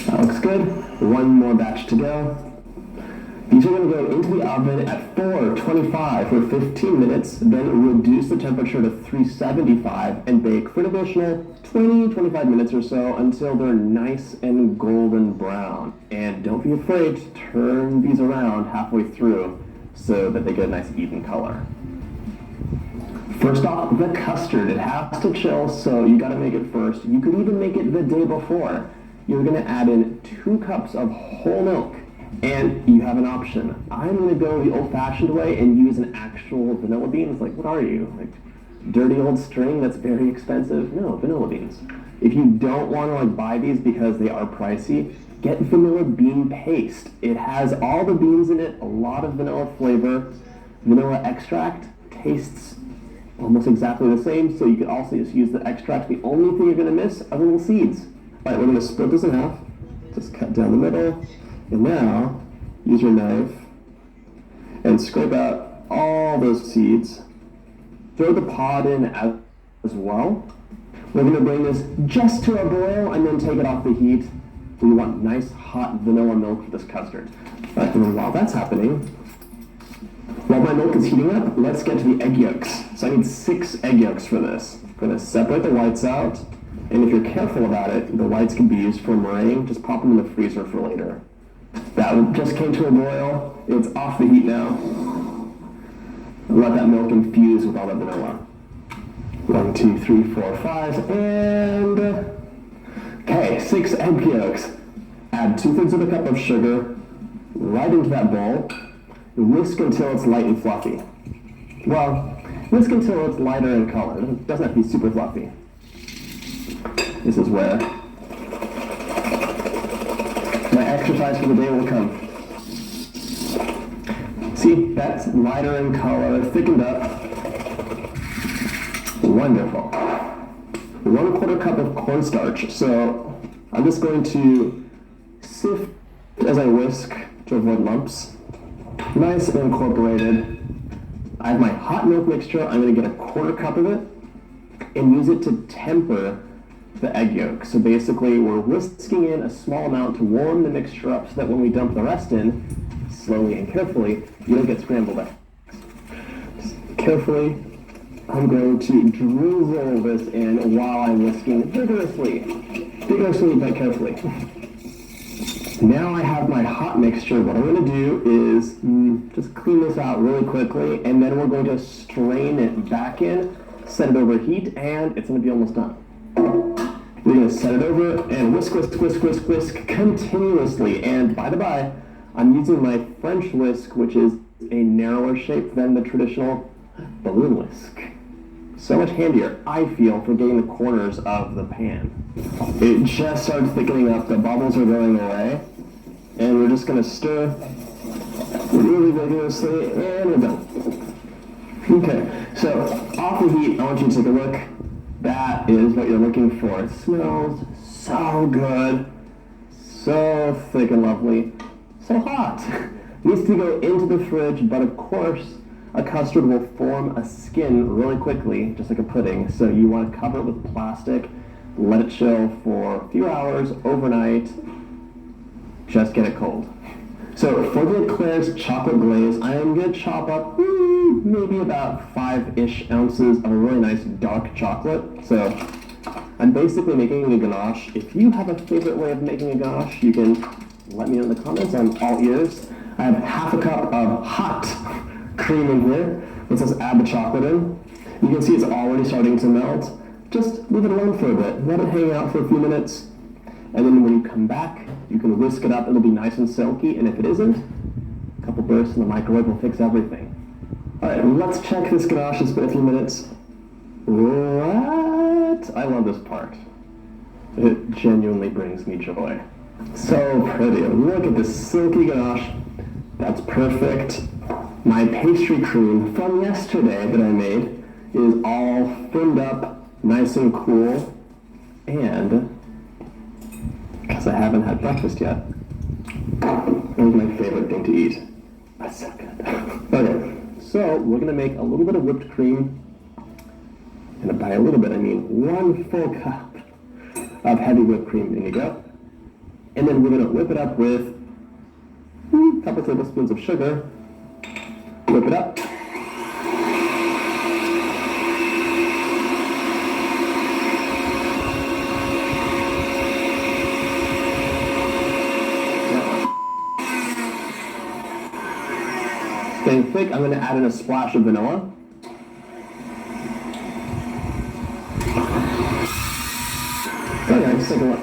That looks good. One more batch to go. These are going to go into the oven at 425 for 15 minutes, then reduce the temperature to 375 and bake for an additional 20-25 minutes or so until they're nice and golden brown. And don't be afraid to turn these around halfway through so that they get a nice even color. First off, the custard. It has to chill, so you gotta make it first. You could even make it the day before. You're gonna add in 2 cups of whole milk, and you have an option. I'm gonna go the old-fashioned way and use an actual vanilla bean. It's like, what are you? Like, dirty old string that's very expensive? No, vanilla beans. If you don't wanna buy these because they are pricey, get vanilla bean paste. It has all the beans in it, a lot of vanilla flavor. Vanilla extract tastes almost exactly the same, so you could also just use the extract. The only thing you're going to miss are the little seeds. All right, we're going to split this in half. Just cut down the middle. And now, use your knife and scrape out all those seeds. Throw the pod in as well. We're going to bring this just to a boil and then take it off the heat. We want nice hot vanilla milk for this custard. All right, and then while that's happening, while my milk is heating up, let's get to the egg yolks. So I need 6 egg yolks for this. I'm going to separate the whites out, And if you're careful about it, the whites can be used for meringue. Just pop them in the freezer for later. That one just came to a boil. It's off the heat now. Let that milk infuse with all the vanilla. 1, 2, 3, 4, 5, and okay, 6 egg yolks. Add 2/3 of a cup of sugar right into that bowl. Whisk until it's light and fluffy. Well, whisk until it's lighter in color. It doesn't have to be super fluffy. This is where my exercise for the day will come. See, that's lighter in color, thickened up. Wonderful. 1/4 cup of cornstarch. So I'm just going to sift as I whisk to avoid lumps. Nice and incorporated. I have my hot milk mixture. I'm going to get 1/4 cup of it and use it to temper the egg yolk. So basically we're whisking in a small amount to warm the mixture up so that when we dump the rest in, slowly and carefully, you don't get scrambled eggs. Just carefully, I'm going to drizzle this in while I'm whisking vigorously but carefully. Now I have my hot mixture. What I'm going to do is just clean this out really quickly, and then we're going to strain it back in, set it over heat, and it's going to be almost done. We're going to set it over and whisk continuously. And by the by, I'm using my French whisk, which is a narrower shape than the traditional balloon whisk. So much handier, I feel, for getting the corners of the pan. It just started thickening up, the bubbles are going away, and we're just going to stir really vigorously, and we're done. Okay, so off the heat, I want you to take a look. That is what you're looking for. It smells so good, so thick and lovely, so hot. Needs to go into the fridge, but of course, a custard will form a skin really quickly, just like a pudding. So you want to cover it with plastic, let it chill for a few hours, overnight, just get it cold. So for the Eclairs chocolate glaze, I am going to chop up maybe about 5-ish ounces of a really nice dark chocolate. So I'm basically making a ganache. If you have a favorite way of making a ganache, you can let me know in the comments. I'm all ears. I have 1/2 cup of hot cream in here. Let's just add the chocolate in. You can see it's already starting to melt. Just leave it alone for a bit. Let it hang out for a few minutes. And then when you come back, you can whisk it up. It'll be nice and silky. And if it isn't, a couple bursts in the microwave will fix everything. All right, let's check this ganache. It's been a few minutes. What? I love this part. It genuinely brings me joy. So pretty. Look at this silky ganache. That's perfect. My pastry cream from yesterday that I made is all firmed up, nice and cool, and because I haven't had breakfast yet, it was my favorite thing to eat. That's so good. Okay, so we're going to make a little bit of whipped cream, and by a little bit I mean 1 full cup of heavy whipped cream. In you go. And then we're going to whip it up with a couple tablespoons of sugar. Whip it up. Staying thick, I'm going to add in a splash of vanilla. Okay, let's take a look.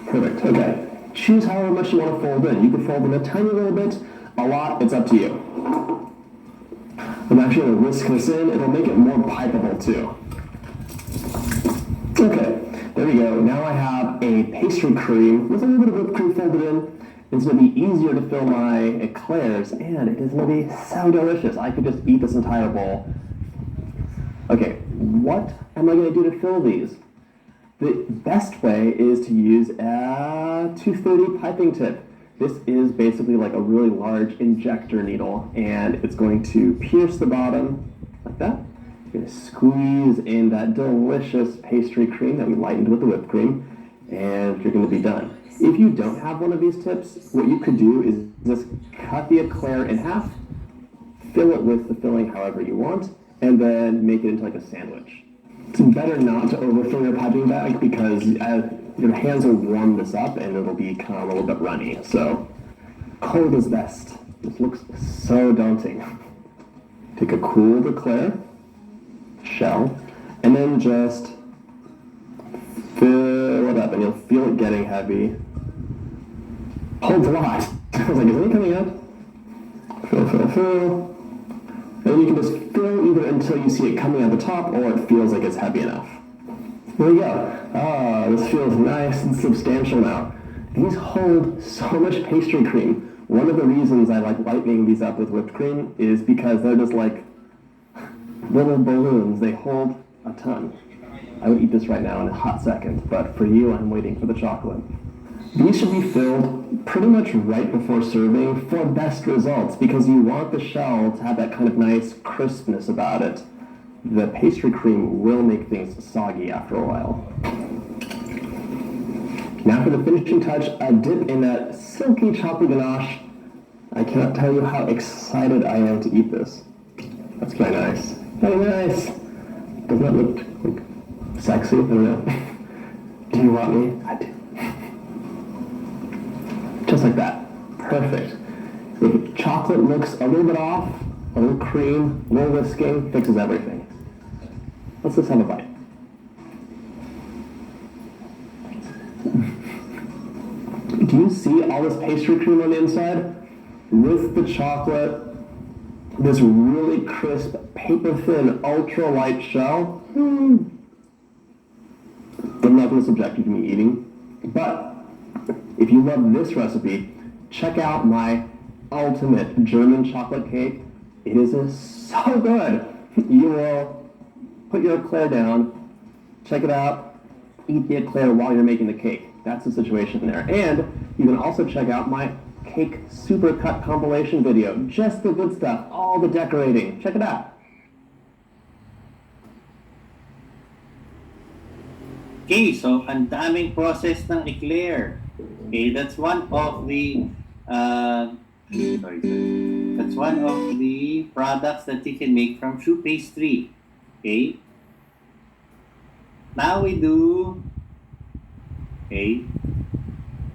Perfect, okay. Choose however much you want to fold in. You can fold in a tiny little bit, a lot, it's up to you. I'm actually going to whisk this in. It'll make it more pipeable too. Okay, there we go. Now I have a pastry cream with a little bit of whipped cream folded in. It's going to be easier to fill my eclairs, and it is going to be so delicious. I could just eat this entire bowl. Okay, what am I going to do to fill these? The best way is to use a 230 piping tip. This is basically like a really large injector needle, and it's going to pierce the bottom like that. You're going to squeeze in that delicious pastry cream that we lightened with the whipped cream, and you're going to be done. If you don't have one of these tips, what you could do is just cut the eclair in half, fill it with the filling however you want, and then make it into like a sandwich. It's better not to overfill your piping bag because your hands will warm this up and it'll be kind of a little bit runny. So cold is best. This looks so daunting. Take a cool Eclair shell and then just fill it up and you'll feel it getting heavy. Holds a lot. I was like, is any coming up? Fill. And you can just fill either until you see it coming out the top or it feels like it's heavy enough. There we go. Ah, this feels nice and substantial now. These hold so much pastry cream. One of the reasons I like lightening these up with whipped cream is because they're just like little balloons. They hold a ton. I would eat this right now in a hot second, but for you, I'm waiting for the chocolate. These should be filled pretty much right before serving for best results because you want the shell to have that kind of nice crispness about it. The pastry cream will make things soggy after a while. Now for the finishing touch, a dip in that silky chocolate ganache. I cannot tell you how excited I am to eat this. That's very nice. Very nice. Doesn't that look like sexy? I don't know. Do you want me? I do. Just like that. Perfect. If chocolate looks a little bit off, a little cream, a little whisking, fixes everything. Let's just have a bite. Do you see all this pastry cream on the inside? With the chocolate, this really crisp, paper-thin, ultra-light shell. I'm not going to subject you to me eating, but if you love this recipe, check out my ultimate German chocolate cake. It is so good. You will put your eclair down, check it out, eat the eclair while you're making the cake. That's the situation there. And you can also check out my cake supercut compilation video. Just the good stuff, all the decorating. Check it out. Okay, so ang daming process ng eclair. Okay, that's one of the that's one of the products that you can make from choux pastry. Okay. Now we do. Okay.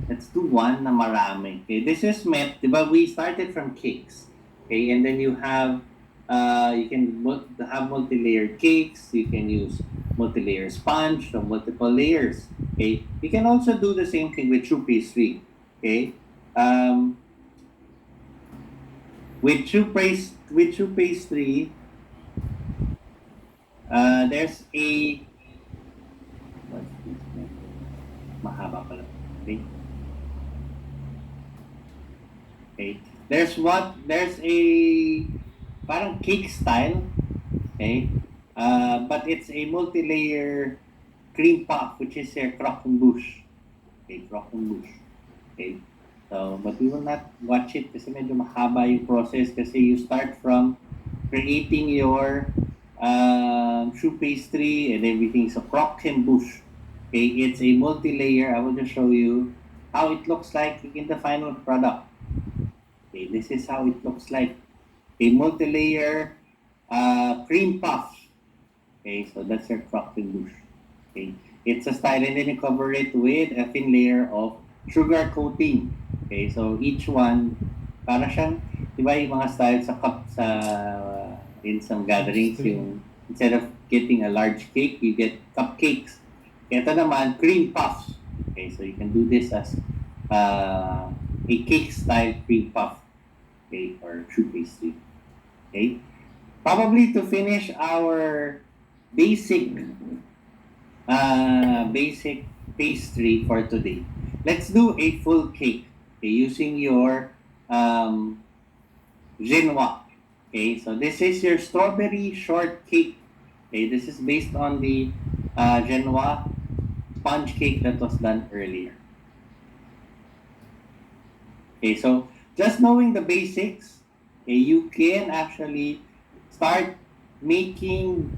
Let's do one na marami. Okay, this is meant, diba, we started from cakes. Okay, and then you have you can have multi-layered cakes. You can use multi-layer sponge, so multiple layers. Okay, you can also do the same thing with choux pastry. Okay, with choux pastry, there's a mahaba pala. Okay. Okay. There's a parang cake style. Okay. But it's a multi-layer cream puff, which is a croque-en-bouche. Okay, croque-en-bouche. Okay. So, but we will not watch it kasi medyo mahaba yung process kasi you start from creating your choux pastry and everything. So, croque-en-bouche. Okay, it's a multi-layer. I will just show you how it looks like in the final product. Okay, this is how it looks like. A multi-layer cream puff. Okay, so that's your croque-en-bouche. Okay, it's a style, and then you cover it with a thin layer of sugar coating. Okay, so each one, para siyang, di ba yung mga style sa cup in some gatherings, yung instead of getting a large cake, you get cupcakes. Ito naman, cream puffs. Okay, so you can do this as a cake-style cream puff. Okay, or choux pastry. Okay, probably to finish our basic pastry for today. Let's do a full cake. Okay, using your Genoa. Okay, so this is your strawberry shortcake. Okay, this is based on the Genoa sponge cake that was done earlier. Okay, so just knowing the basics, okay, you can actually start making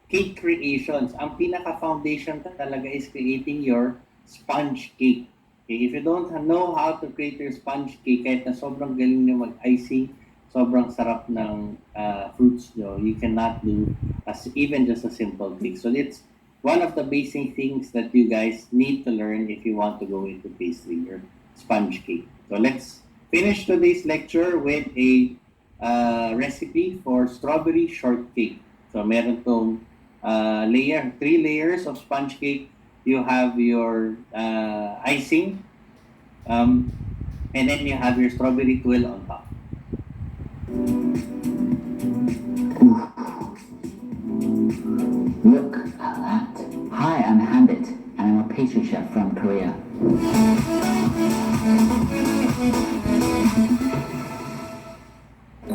cake creations. Ang pinaka-foundation talaga is creating your sponge cake. Okay, if you don't know how to create your sponge cake, kahit na sobrang galing nyo mag-icing, sobrang sarap ng fruits nyo, you cannot do even just a simple cake. So it's one of the basic things that you guys need to learn if you want to go into pastry or sponge cake. So let's finish today's lecture with a recipe for strawberry shortcake. So meron tong 3 layers of sponge cake. You have your icing, and then you have your strawberry tuile on top. Look at that. Hi, I'm Hambit, and I'm a pastry chef from Korea.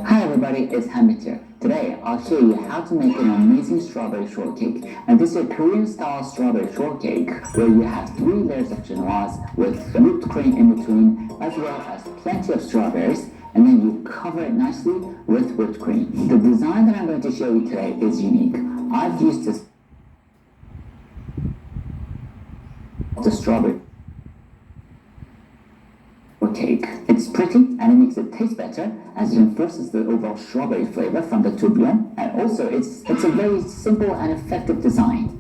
Hi everybody, it's Hambit here. Today, I'll show you how to make an amazing strawberry shortcake. And this is a Korean-style strawberry shortcake where you have 3 layers of genoise with whipped cream in between, as well as plenty of strawberries, and then you cover it nicely with whipped cream. The design that I'm going to show you today is unique. I've used the strawberry cake. It's pretty and it makes it taste better as it enforces the overall strawberry flavor from the tourbillon, and also it's a very simple and effective design.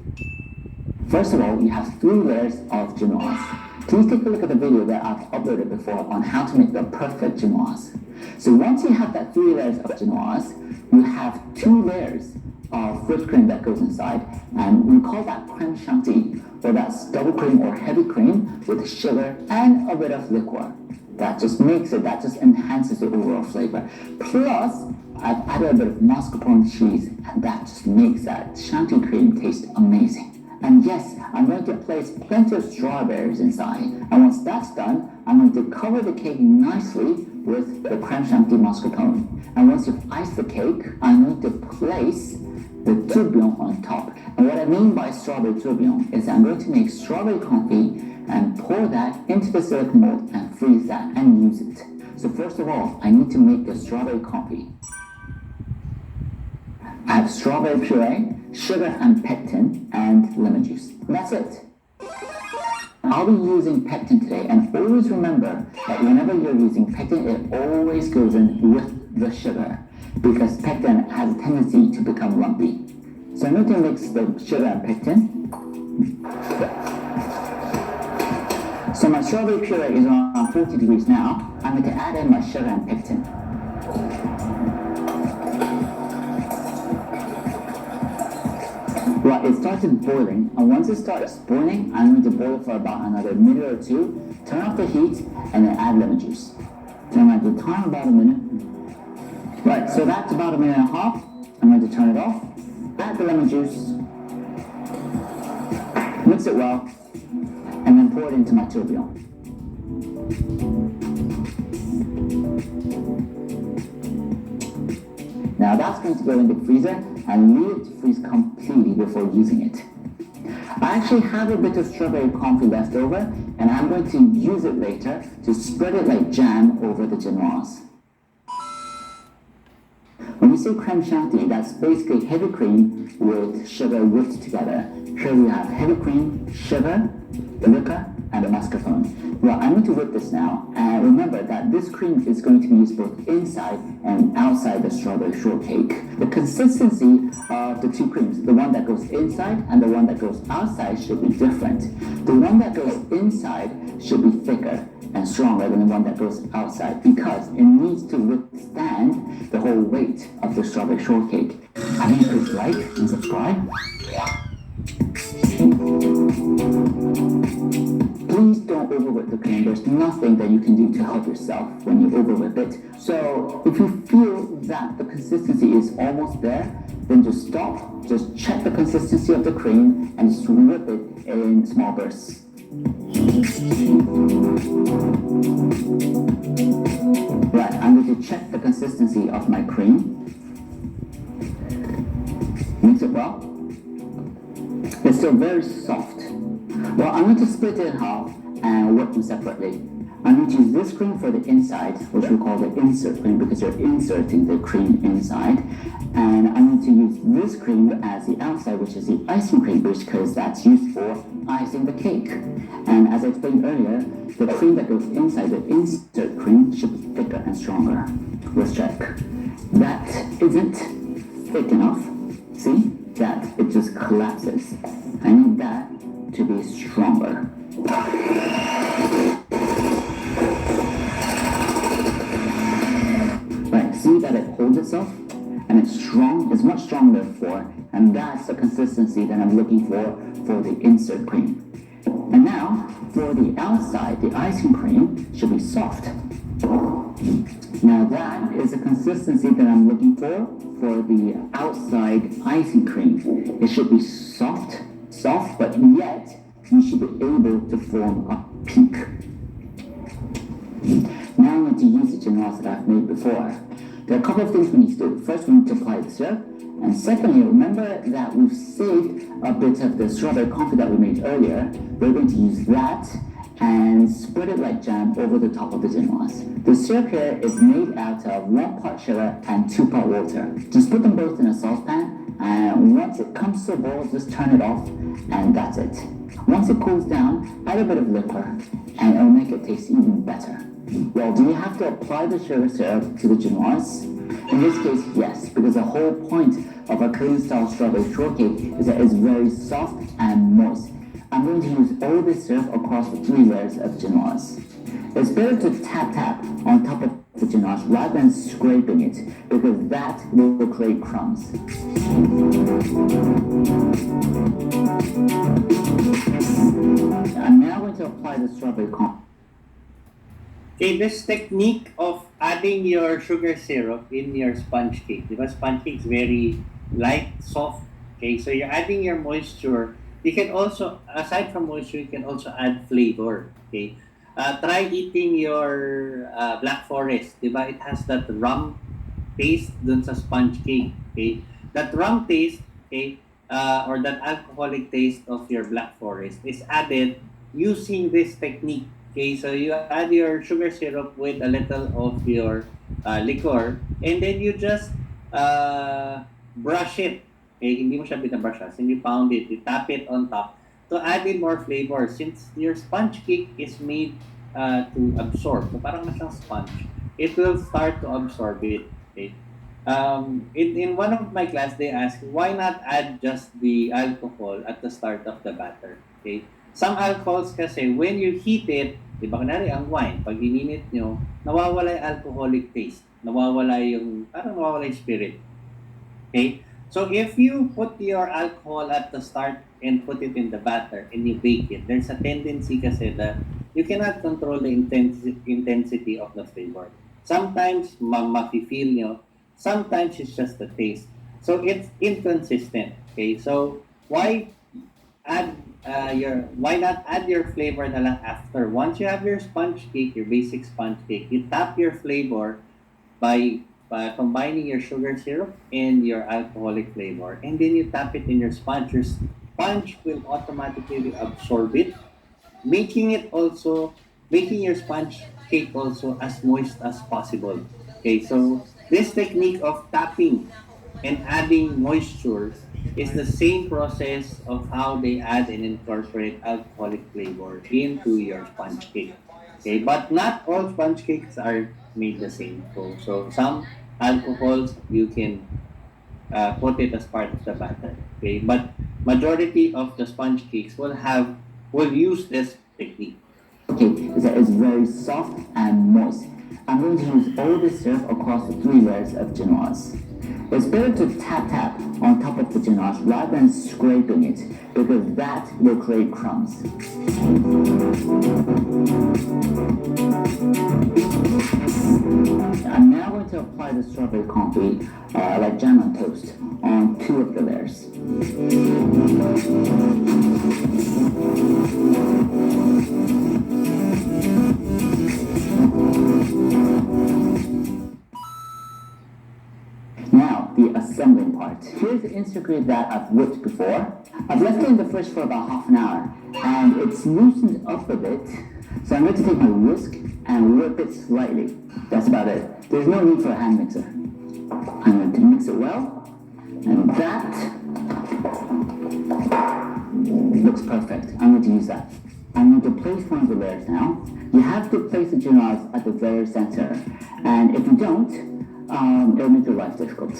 First of all, you have 3 layers of genoise. Please take a look at the video that I've uploaded before on how to make the perfect genoise. So once you have that 3 layers of genoise, you have 2 layers of whipped cream that goes inside, and we call that creme shampoo, or that's double cream or heavy cream with sugar and a bit of liquor. That just enhances the overall flavor. Plus, I've added a bit of mascarpone cheese, and that just makes that shampoo cream taste amazing. And yes, I'm going to place plenty of strawberries inside. And once that's done, I'm going to cover the cake nicely with the creme shampoo mascarpone. And once you've iced the cake, I'm going to place the tourbillon on top. And what I mean by strawberry tourbillon is I'm going to make strawberry confit and pour that into the silicone mold and freeze that and use it. So first of all, I need to make the strawberry confit. I have strawberry puree, sugar and pectin, and lemon juice. That's it. I'll be using pectin today, and always remember that whenever you're using pectin, it always goes in with the sugar, because pectin has a tendency to become lumpy. So I'm going to mix the sugar and pectin. So my strawberry puree is around 40 degrees now. I'm going to add in my sugar and pectin. Well, it started boiling, and once it starts boiling, I'm going to boil it for about another minute or 2, turn off the heat, and then add lemon juice. So I'm going to time about a minute. Right, so that's about a minute and a half. I'm going to turn it off, add the lemon juice, mix it well, and then pour it into my tourbillon. Now that's going to go in the freezer and leave it to freeze completely before using it. I actually have a bit of strawberry confit left over, and I'm going to use it later to spread it like jam over the genoise. When we say creme shampoo, that's basically heavy cream with sugar whipped together. Here we have heavy cream, sugar, liquor, and a mascarpone. Well, I'm going to whip this now, and remember that this cream is going to be used both inside and outside the strawberry shortcake. The consistency of the 2 creams, the one that goes inside and the one that goes outside, should be different. The one that goes inside should be thicker and stronger than the one that goes outside, because it needs to withstand the whole weight of the strawberry shortcake. I think please like and subscribe. Please don't overwhip the cream. There's nothing that you can do to help yourself when you overwhip it. So if you feel that the consistency is almost there, then just stop, just check the consistency of the cream, and just whip it in small bursts. Right, I'm going to check the consistency of my cream. Mix it well. It's still very soft. Well, I'm going to split it in half and whip them separately. I'm going to use this cream for the inside, which we call the insert cream, because you're inserting the cream inside. And I'm going to use this cream as the outside, which is the icing cream, because that's used for icing the cake. And as I explained earlier, the cream that goes inside the insert cream should be thicker and stronger. Let's check. That isn't thick enough. See? That it just collapses. I need that to be stronger. Right, see that it holds itself? And it's strong, it's much stronger therefore, and that's the consistency that I'm looking for the insert cream. And now, for the outside, the icing cream should be soft. Now that is the consistency that I'm looking for the outside icing cream. It should be soft, but yet you should be able to form a peak. Now I'm going to use the genoise that I've made before. There are a couple of things we need to do. First, we need to apply the syrup. And secondly, remember that we've saved a bit of the strawberry confit that we made earlier. We're going to use that and spread it like jam over the top of the genoise. The syrup here is made out of 1 part sugar and 2 part water. Just put them both in a saucepan, and once it comes to a boil, just turn it off, and that's it. Once it cools down, add a bit of liquor, and it'll make it taste even better. Well, do you have to apply the sugar syrup to the genoise? In this case, yes, because the whole point of a Korean-style strawberry shortcake is that it's very soft and moist. I'm going to use all this syrup across the 3 layers of genoise. It's better to tap on top of the genoise rather than scraping it, because that will create crumbs. I'm now going to apply the strawberry confit. Okay, this technique of adding your sugar syrup in your sponge cake, because sponge cake is very light, soft. Okay, so you're adding your moisture. You can also, aside from moisture, you can also add flavor. Okay, try eating your Black Forest. Diba? It has that rum taste dun sa sponge cake. Okay, that rum taste, okay, or that alcoholic taste of your Black Forest is added using this technique. Okay, so you add your sugar syrup with a little of your liquor, and then you just brush it. Okay, hindi mo siya binabrush, and you pound it, you tap it on top to add in more flavor. Since your sponge cake is made to absorb, so parang na siyang sponge, it will start to absorb it. Okay. In one of my class, they asked, why not add just the alcohol at the start of the batter? Okay. Some alcohols kasi, when you heat it, di ba kunwari ang wine, pag ininit nyo, nawawala yung alcoholic taste. Nawawala yung spirit. Okay? So if you put your alcohol at the start and put it in the batter and you bake it, there's a tendency kasi that you cannot control the intensity of the flavor. Sometimes ma-feel nyo, sometimes it's just the taste. So it's inconsistent. Okay? So why not add your flavor na lang after? Once you have your sponge cake, your basic sponge cake, you tap your flavor by combining your sugar syrup and your alcoholic flavor, and then you tap it in your sponge. Your sponge will automatically absorb it, making your sponge cake also as moist as possible. Okay, so this technique of tapping and adding moisture is the same process of how they add and incorporate alcoholic flavor into your sponge cake. Okay, but not all sponge cakes are made the same. So some alcohols you can put it as part of the batter. Okay, but majority of the sponge cakes will use this technique. Okay, it's very soft and moist. I'm going to use all this syrup across the 3 layers of genoise. It's better to tap on top of the genoise rather than scraping it, because that will create crumbs. I'm now going to apply the strawberry confit like jam on toast on 2 of the layers. Now, the assembling part. Here's the instant grid that I've whipped before. I've left it in the fridge for about half an hour, and it's loosened up a bit. So I'm going to take my whisk and whip it slightly. That's about it. There's no need for a hand mixer. I'm going to mix it well, and that Looks perfect. I'm going to use that. I'm going to place one of the layers now. You have to place the genoise at the very center. And if you don't, it'll make your life difficult.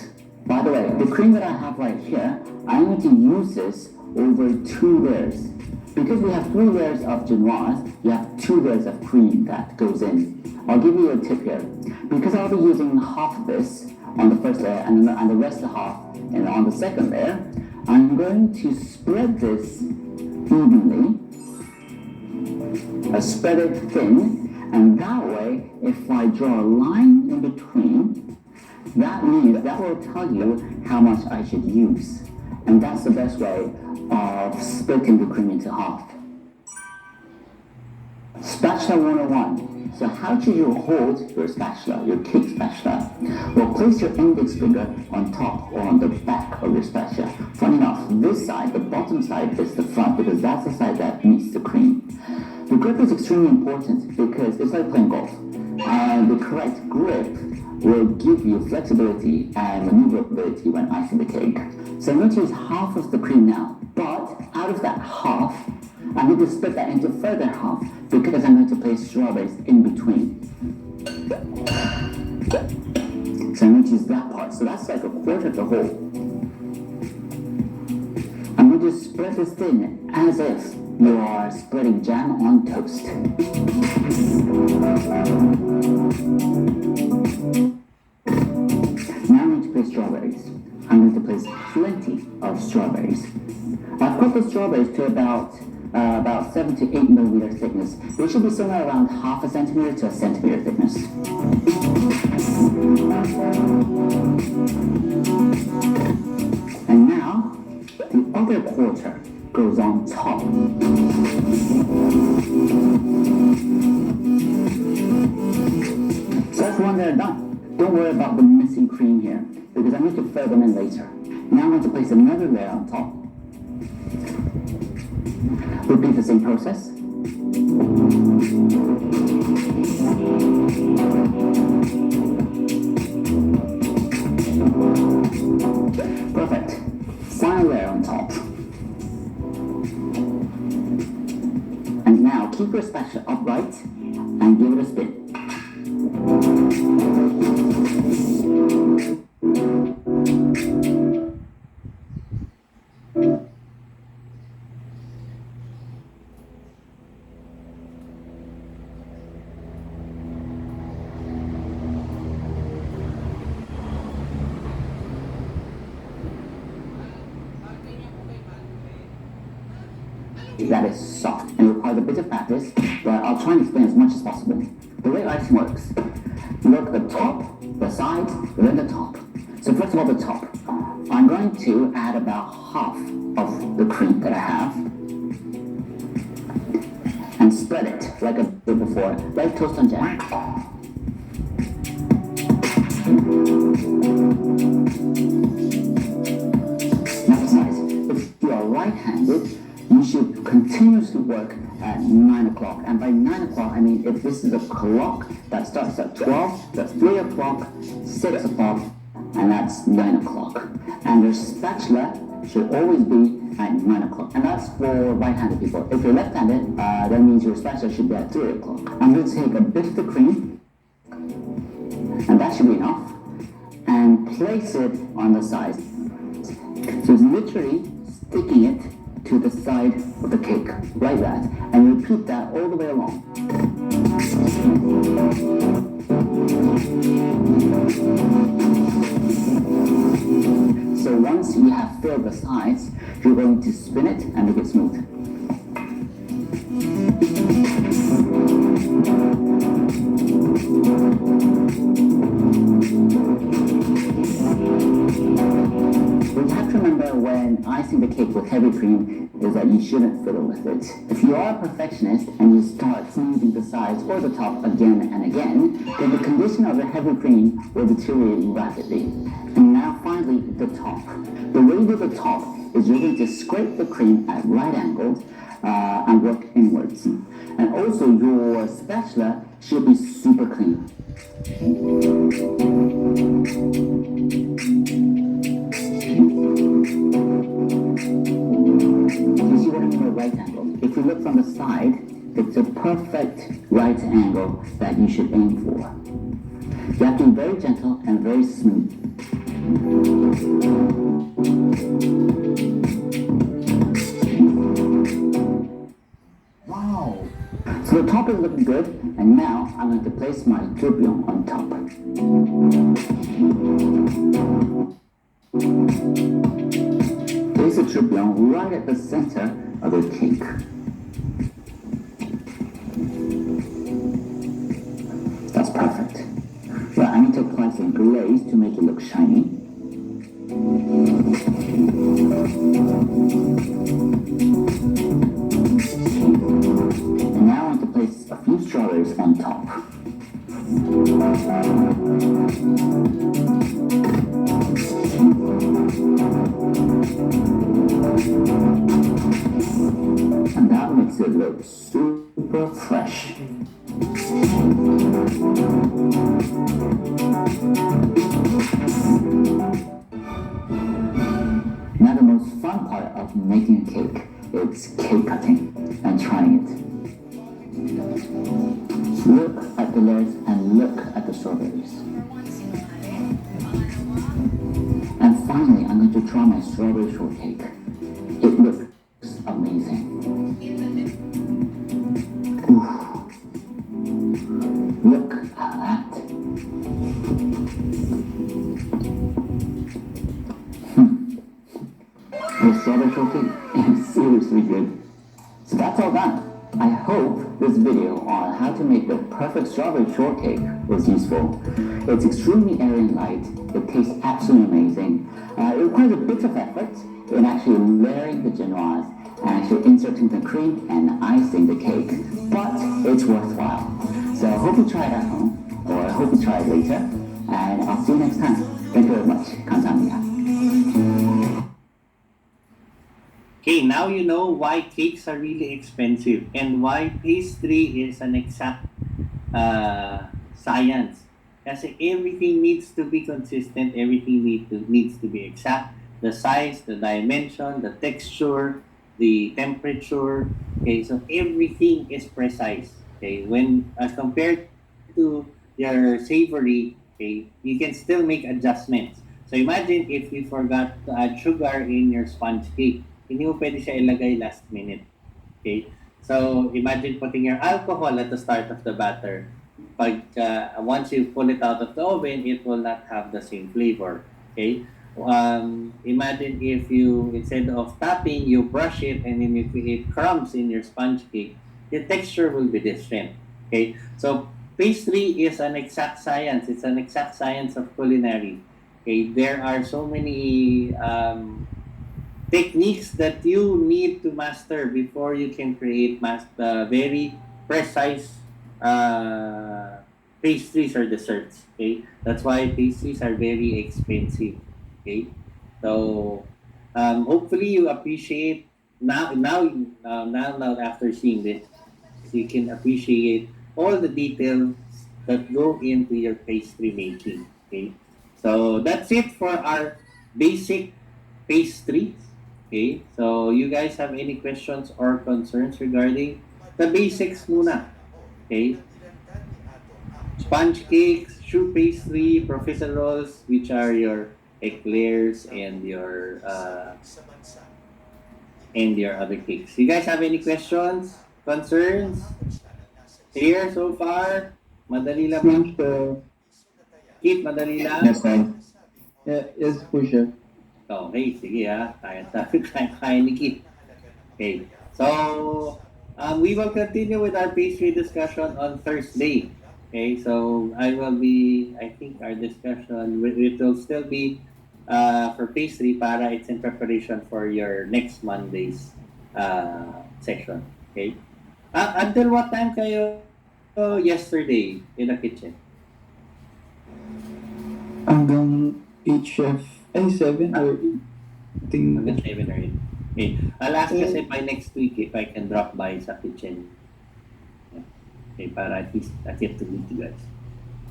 By the way, the cream that I have right here, I'm going to use this over 2 layers. Because we have 3 layers of genoise, you have 2 layers of cream that goes in. I'll give you a tip here. Because I'll be using half of this on the first layer and the rest of the half on the second layer, I'm going to spread this evenly. Spread it thin, and that way, if I draw a line in between, that means that will tell you how much I should use. And that's the best way of splitting the cream into half. Spatula 101. So how should you hold your spatula, your cake spatula? Well, place your index finger on top or on the back of your spatula. Funny enough, this side, the bottom side, is the front because that's the side that meets the cream. The grip is extremely important because it's like playing golf. And the correct grip will give you flexibility and maneuverability when icing the cake. So I'm going to use half of the cream now, but out of that half, I'm going to split that into further half because I'm going to place strawberries in between. So I'm going to use that part. So that's like a quarter of the whole. I'm going to spread this thin as if you are spreading jam on toast. Now I'm going to place strawberries. I'm going to place plenty of strawberries. I've cut the strawberries to about 7 to 8 millimeter thickness. They should be somewhere around half a centimeter to a centimeter thickness. And now, the other quarter goes on top. So that's one layer done. Don't worry about the missing cream here, because I'm going to fill them in later. Now I'm going to place another layer on top. Repeat the same process. Perfect. Final layer on top. And now keep your spatula upright and give it a spin. That is soft and requires a bit of practice, but I'll try and explain as much as possible. The way icing works, look at the top, the sides, then the top. So first of all, the top. I'm going to add about half of the cream that I have and spread it like I did before, like toast on jam. Now the sides. If you are right-handed, you should continuously work at 9 o'clock. And by 9 o'clock, I mean if this is a clock that starts at 12, that's 3 o'clock, 6 o'clock, and that's 9 o'clock. And your spatula should always be at 9 o'clock. And that's for right-handed people. If you're left-handed, that means your spatula should be at 3 o'clock. I'm going to take a bit of the cream, and that should be enough, and place it on the sides. So it's literally sticking it to the side of the cake, like that, and repeat that all the way along. So once you have filled the sides, you're going to spin it and make it smooth. What you have to remember when icing the cake with heavy cream is that you shouldn't fiddle with it. If you are a perfectionist and you start smoothing the sides or the top again and again, then the condition of the heavy cream will deteriorate rapidly. And now finally, the top. The way you do the top is you're going to scrape the cream at right angles and work inwards. And also your spatula should be super clean. You perfect right angle that you should aim for. You have to be very gentle and very smooth. Wow. So the top is looking good, and now I'm going to place my tourbillon on top. Place the tourbillon right at the center of the cake. That's perfect. Well, I need to apply some glaze to make it look shiny. And now I want to place a few strawberries on top. And that makes it look super fresh. Now the most fun part of making a cake is cake cutting and trying it. Look at the layers and look at the strawberries. And finally, I'm going to try my strawberry shortcake. It looks amazing. Ooh. Look at that. The strawberry shortcake is seriously good. So that's all done. I hope this video on how to make the perfect strawberry shortcake was useful. It's extremely airy and light. It tastes absolutely amazing. It requires a bit of effort in actually layering the genoise and actually inserting the cream and icing the cake, but it's worthwhile. So I hope you try it at home, or I hope you try it later, and I'll see you next time. Thank you very much. 감사합니다. Okay, now you know why cakes are really expensive and why pastry is an exact science. Kasi everything needs to be consistent, everything needs to be exact. The size, the dimension, the texture, the temperature. Okay, so everything is precise. Okay, when as compared to your savory, okay, you can still make adjustments. So imagine if you forgot to add sugar in your sponge cake. Hindi mo pwede siya ilagay last minute. Okay? So, imagine putting your alcohol at the start of the batter. Once you pull it out of the oven, it will not have the same flavor. Okay? Imagine if you, instead of tapping, you brush it and then you create crumbs in your sponge cake, the texture will be different. Okay? So, pastry is an exact science. It's an exact science of culinary. Okay? There are so many techniques that you need to master before you can create very precise pastries or desserts. Okay, that's why pastries are very expensive. Okay, so hopefully you appreciate now after seeing this, so you can appreciate all the details that go into your pastry making. Okay, so that's it for our basic pastries. Okay, so you guys have any questions or concerns regarding the basics muna? Okay, sponge cakes, choux pastry, profiteroles, which are your eclairs and your other cakes. You guys have any questions, concerns? Here so far? Madali lang ba? Keith, madali lang? Yes, sir. Yes, po, Chef. Okay, sige ha. Kaya ni Keith. Okay. So, we will continue with our pastry discussion on Thursday. Okay, so I think our discussion, it will still be for pastry para it's in preparation for your next Monday's session. Okay. Until what time kayo yesterday in the kitchen? Hanggang 8, Chef. 7 or 8. Hanggang 7 or 8. Okay. I'll ask kasi by next week if I can drop by sa kitchen. Okay, para at least I get to meet you guys.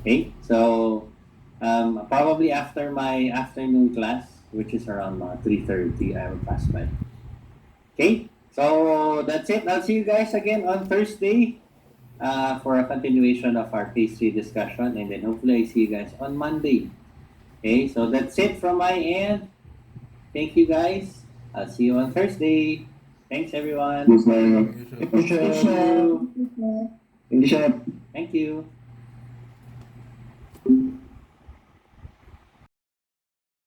Okay, so probably after my afternoon class, which is around 3:30, I will pass by. Okay, so that's it. I'll see you guys again on Thursday. for a continuation of our pastry discussion, and then hopefully I see you guys on Monday. Okay, so that's it from my end. Thank you guys. I'll see you on Thursday. Thanks everyone. Thank you, Chef. Thank you. Thank you, Chef. Thank you.